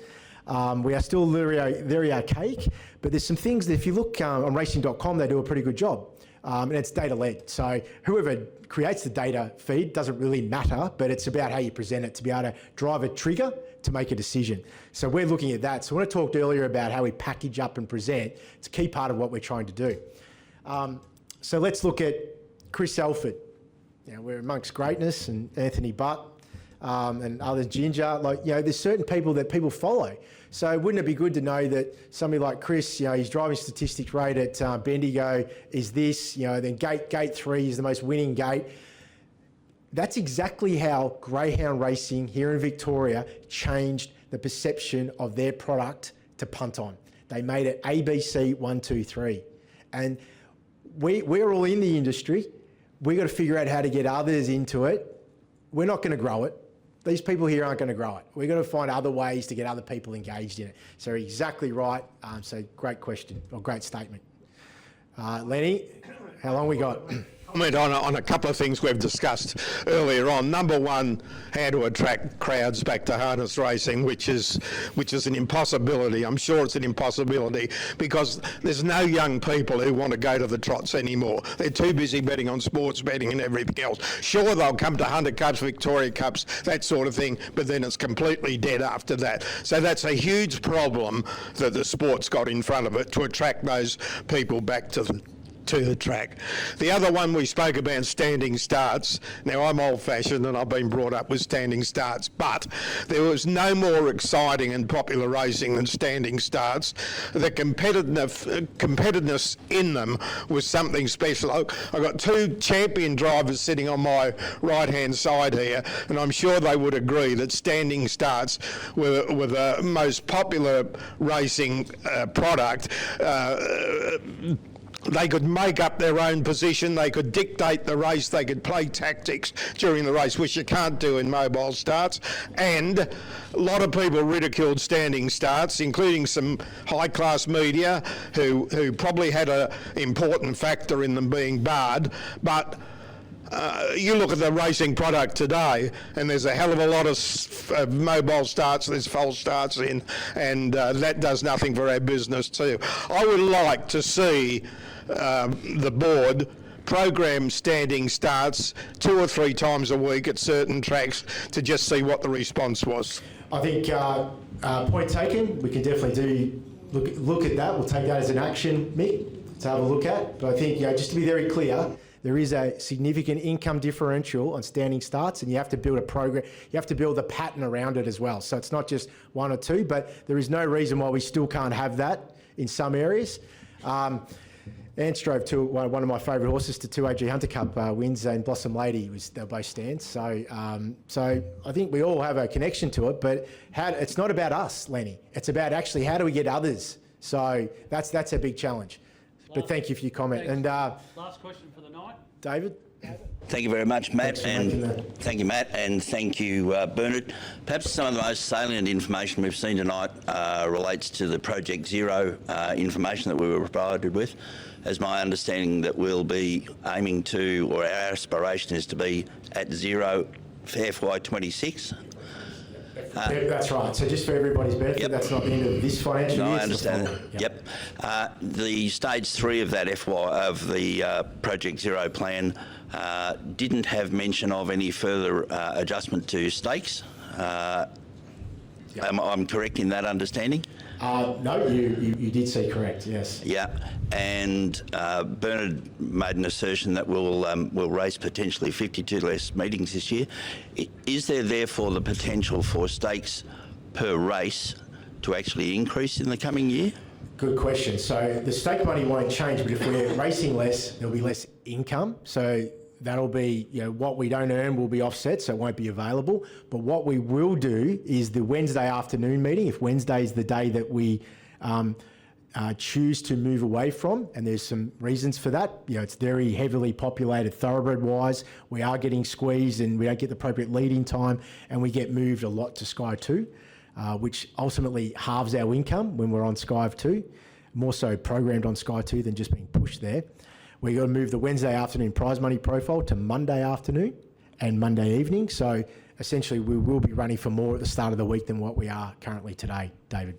We are still very archaic, but there's some things that if you look on racing.com, they do a pretty good job. And it's data-led. So whoever creates the data feed doesn't really matter, but it's about how you present it to be able to drive a trigger to make a decision. So we're looking at that. So when I talked earlier about how we package up and present, it's a key part of what we're trying to do. So let's look at Chris Elford. We're amongst greatness, and Anthony Butt and others, Ginger. There's certain people that people follow. So wouldn't it be good to know that somebody like Chris, his driving statistics rate at Bendigo is this, then gate 3 is the most winning gate. That's exactly how greyhound racing here in Victoria changed the perception of their product to punt on. They made it ABC 1, 2, 3. And we're all in the industry. We've got to figure out how to get others into it. We're not going to grow it. These people here aren't going to grow it. We're going to find other ways to get other people engaged in it. So exactly right. So great question, or great statement. Lenny, how long we got? Comment on a couple of things we've discussed earlier on. Number one, how to attract crowds back to harness racing, which is an impossibility. I'm sure it's an impossibility because there's no young people who want to go to the trots anymore. They're too busy betting on sports betting and everything else. Sure, they'll come to Hunter Cups, Victoria Cups, that sort of thing, but then it's completely dead after that. So that's a huge problem that the sport's got in front of it to attract those people back to the track. The other one we spoke about, standing starts. Now, I'm old-fashioned and I've been brought up with standing starts, but there was no more exciting and popular racing than standing starts. The competitiveness in them was something special. I've got two champion drivers sitting on my right-hand side here, and I'm sure they would agree that standing starts were the most popular racing product. They could make up their own position, they could dictate the race, they could play tactics during the race, which you can't do in mobile starts. And a lot of people ridiculed standing starts, including some high-class media who probably had an important factor in them being barred. But you look at the racing product today, and there's a hell of a lot of mobile starts, there's false starts in, and that does nothing for our business too. I would like to see the board program standing starts 2 or 3 times a week at certain tracks to just see what the response was. I think point taken. We can definitely look at that. We'll take that as an action, Mick, to have a look at. But I think just to be very clear, there is a significant income differential on standing starts, and you have to build a program. You have to build a pattern around it as well. So it's not just 1 or 2, but there is no reason why we still can't have that in some areas. Ants drove one of my favourite horses to 2AG Hunter Cup wins, and Blossom Lady they're both stands. So I think we all have a connection to it, but it's not about us, Lenny. It's about actually how do we get others. So that's a big challenge. But thank you for your comment. And last question for the night, David. Thank you very much, Matt, and thank you, Matt, and thank you, Bernard. Perhaps some of the most salient information we've seen tonight relates to the Project Zero information that we were provided with. As my understanding that we'll be aiming to, or our aspiration is to be at zero for FY26. That's right. So just for everybody's benefit, that's not the end of this financial year. I understand that. Yep. The stage 3 of that of the Project Zero plan didn't have mention of any further adjustment to stakes. I'm correct in that understanding? No, you did say correct, yes. Yeah, and Bernard made an assertion that we'll race potentially 52 less meetings this year. Is there therefore the potential for stakes per race to actually increase in the coming year? Good question. So the stake money won't change, but if we're racing less, there'll be less income. So that'll be, what we don't earn will be offset, so it won't be available. But what we will do is the Wednesday afternoon meeting, if Wednesday is the day that we choose to move away from, and there's some reasons for that. It's very heavily populated thoroughbred-wise. We are getting squeezed and we don't get the appropriate lead-in time, and we get moved a lot to Sky 2. Which ultimately halves our income when we're on Sky 2, more so programmed on Sky 2 than just being pushed there. We've got to move the Wednesday afternoon prize money profile to Monday afternoon and Monday evening. So essentially we will be running for more at the start of the week than what we are currently today, David.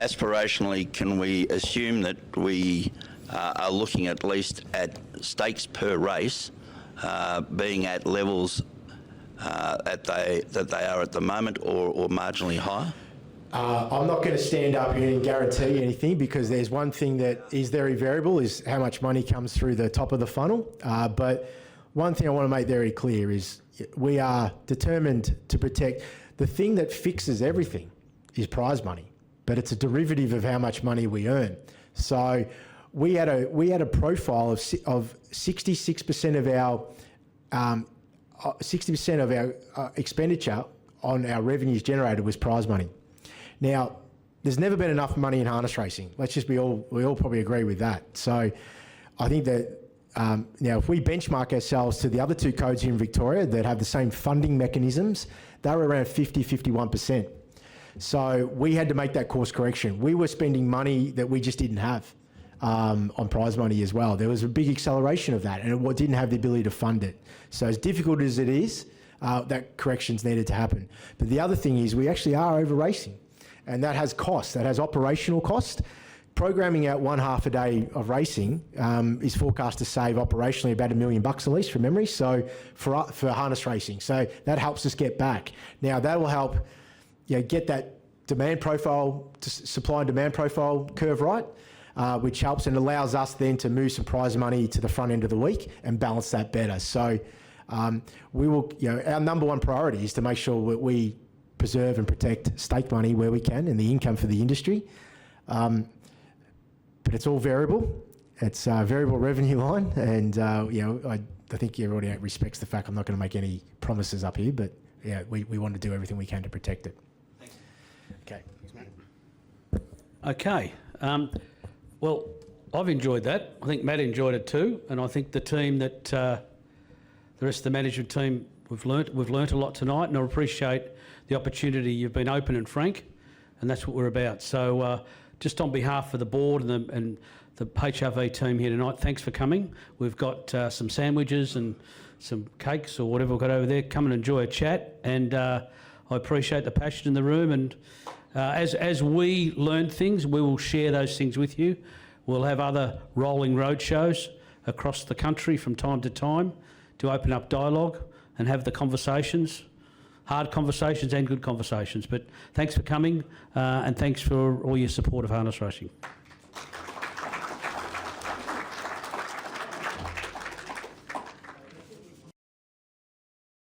Aspirationally, can we assume that we are looking at least at stakes per race being at levels that they are at the moment or marginally higher? I'm not going to stand up here and guarantee anything, because there's one thing that is very variable, is how much money comes through the top of the funnel. But one thing I want to make very clear is we are determined to protect. The thing that fixes everything is prize money, but it's a derivative of how much money we earn. So we had a profile of 66% of our 60% of our expenditure on our revenues generated was prize money. Now, there's never been enough money in harness racing. We all probably agree with that. So I think that now if we benchmark ourselves to the other two codes here in Victoria that have the same funding mechanisms, they were around 50, 51%. So we had to make that course correction. We were spending money that we just didn't have on prize money as well. There was a big acceleration of that, and it didn't have the ability to fund it. So as difficult as it is, that corrections needed to happen. But the other thing is we actually are over racing, and that has cost. That has operational cost. Programming out one half a day of racing is forecast to save operationally about $1 million at least from memory. So for harness racing, so that helps us get back. Now that will help, get that demand profile, supply and demand profile curve right, which helps and allows us then to move some prize money to the front end of the week and balance that better. So we will, our number one priority is to make sure that we preserve and protect stake money where we can and the income for the industry. But it's all variable. It's a variable revenue line, and I think everybody respects the fact I'm not going to make any promises up here, but we want to do everything we can to protect it. Thanks. Okay. Thanks, Matt. Okay. Well, I've enjoyed that. I think Matt enjoyed it too, and I think the team that the rest of the management team we've learnt a lot tonight, and I appreciate the opportunity. You've been open and frank, and that's what we're about. So. Just on behalf of the board and the HRV team here tonight, thanks for coming. We've got some sandwiches and some cakes or whatever we've got over there. Come and enjoy a chat, and I appreciate the passion in the room. And as we learn things, we will share those things with you. We'll have other rolling roadshows across the country from time to time to open up dialogue and have the conversations. Hard conversations and good conversations. But thanks for coming and thanks for all your support of harness racing.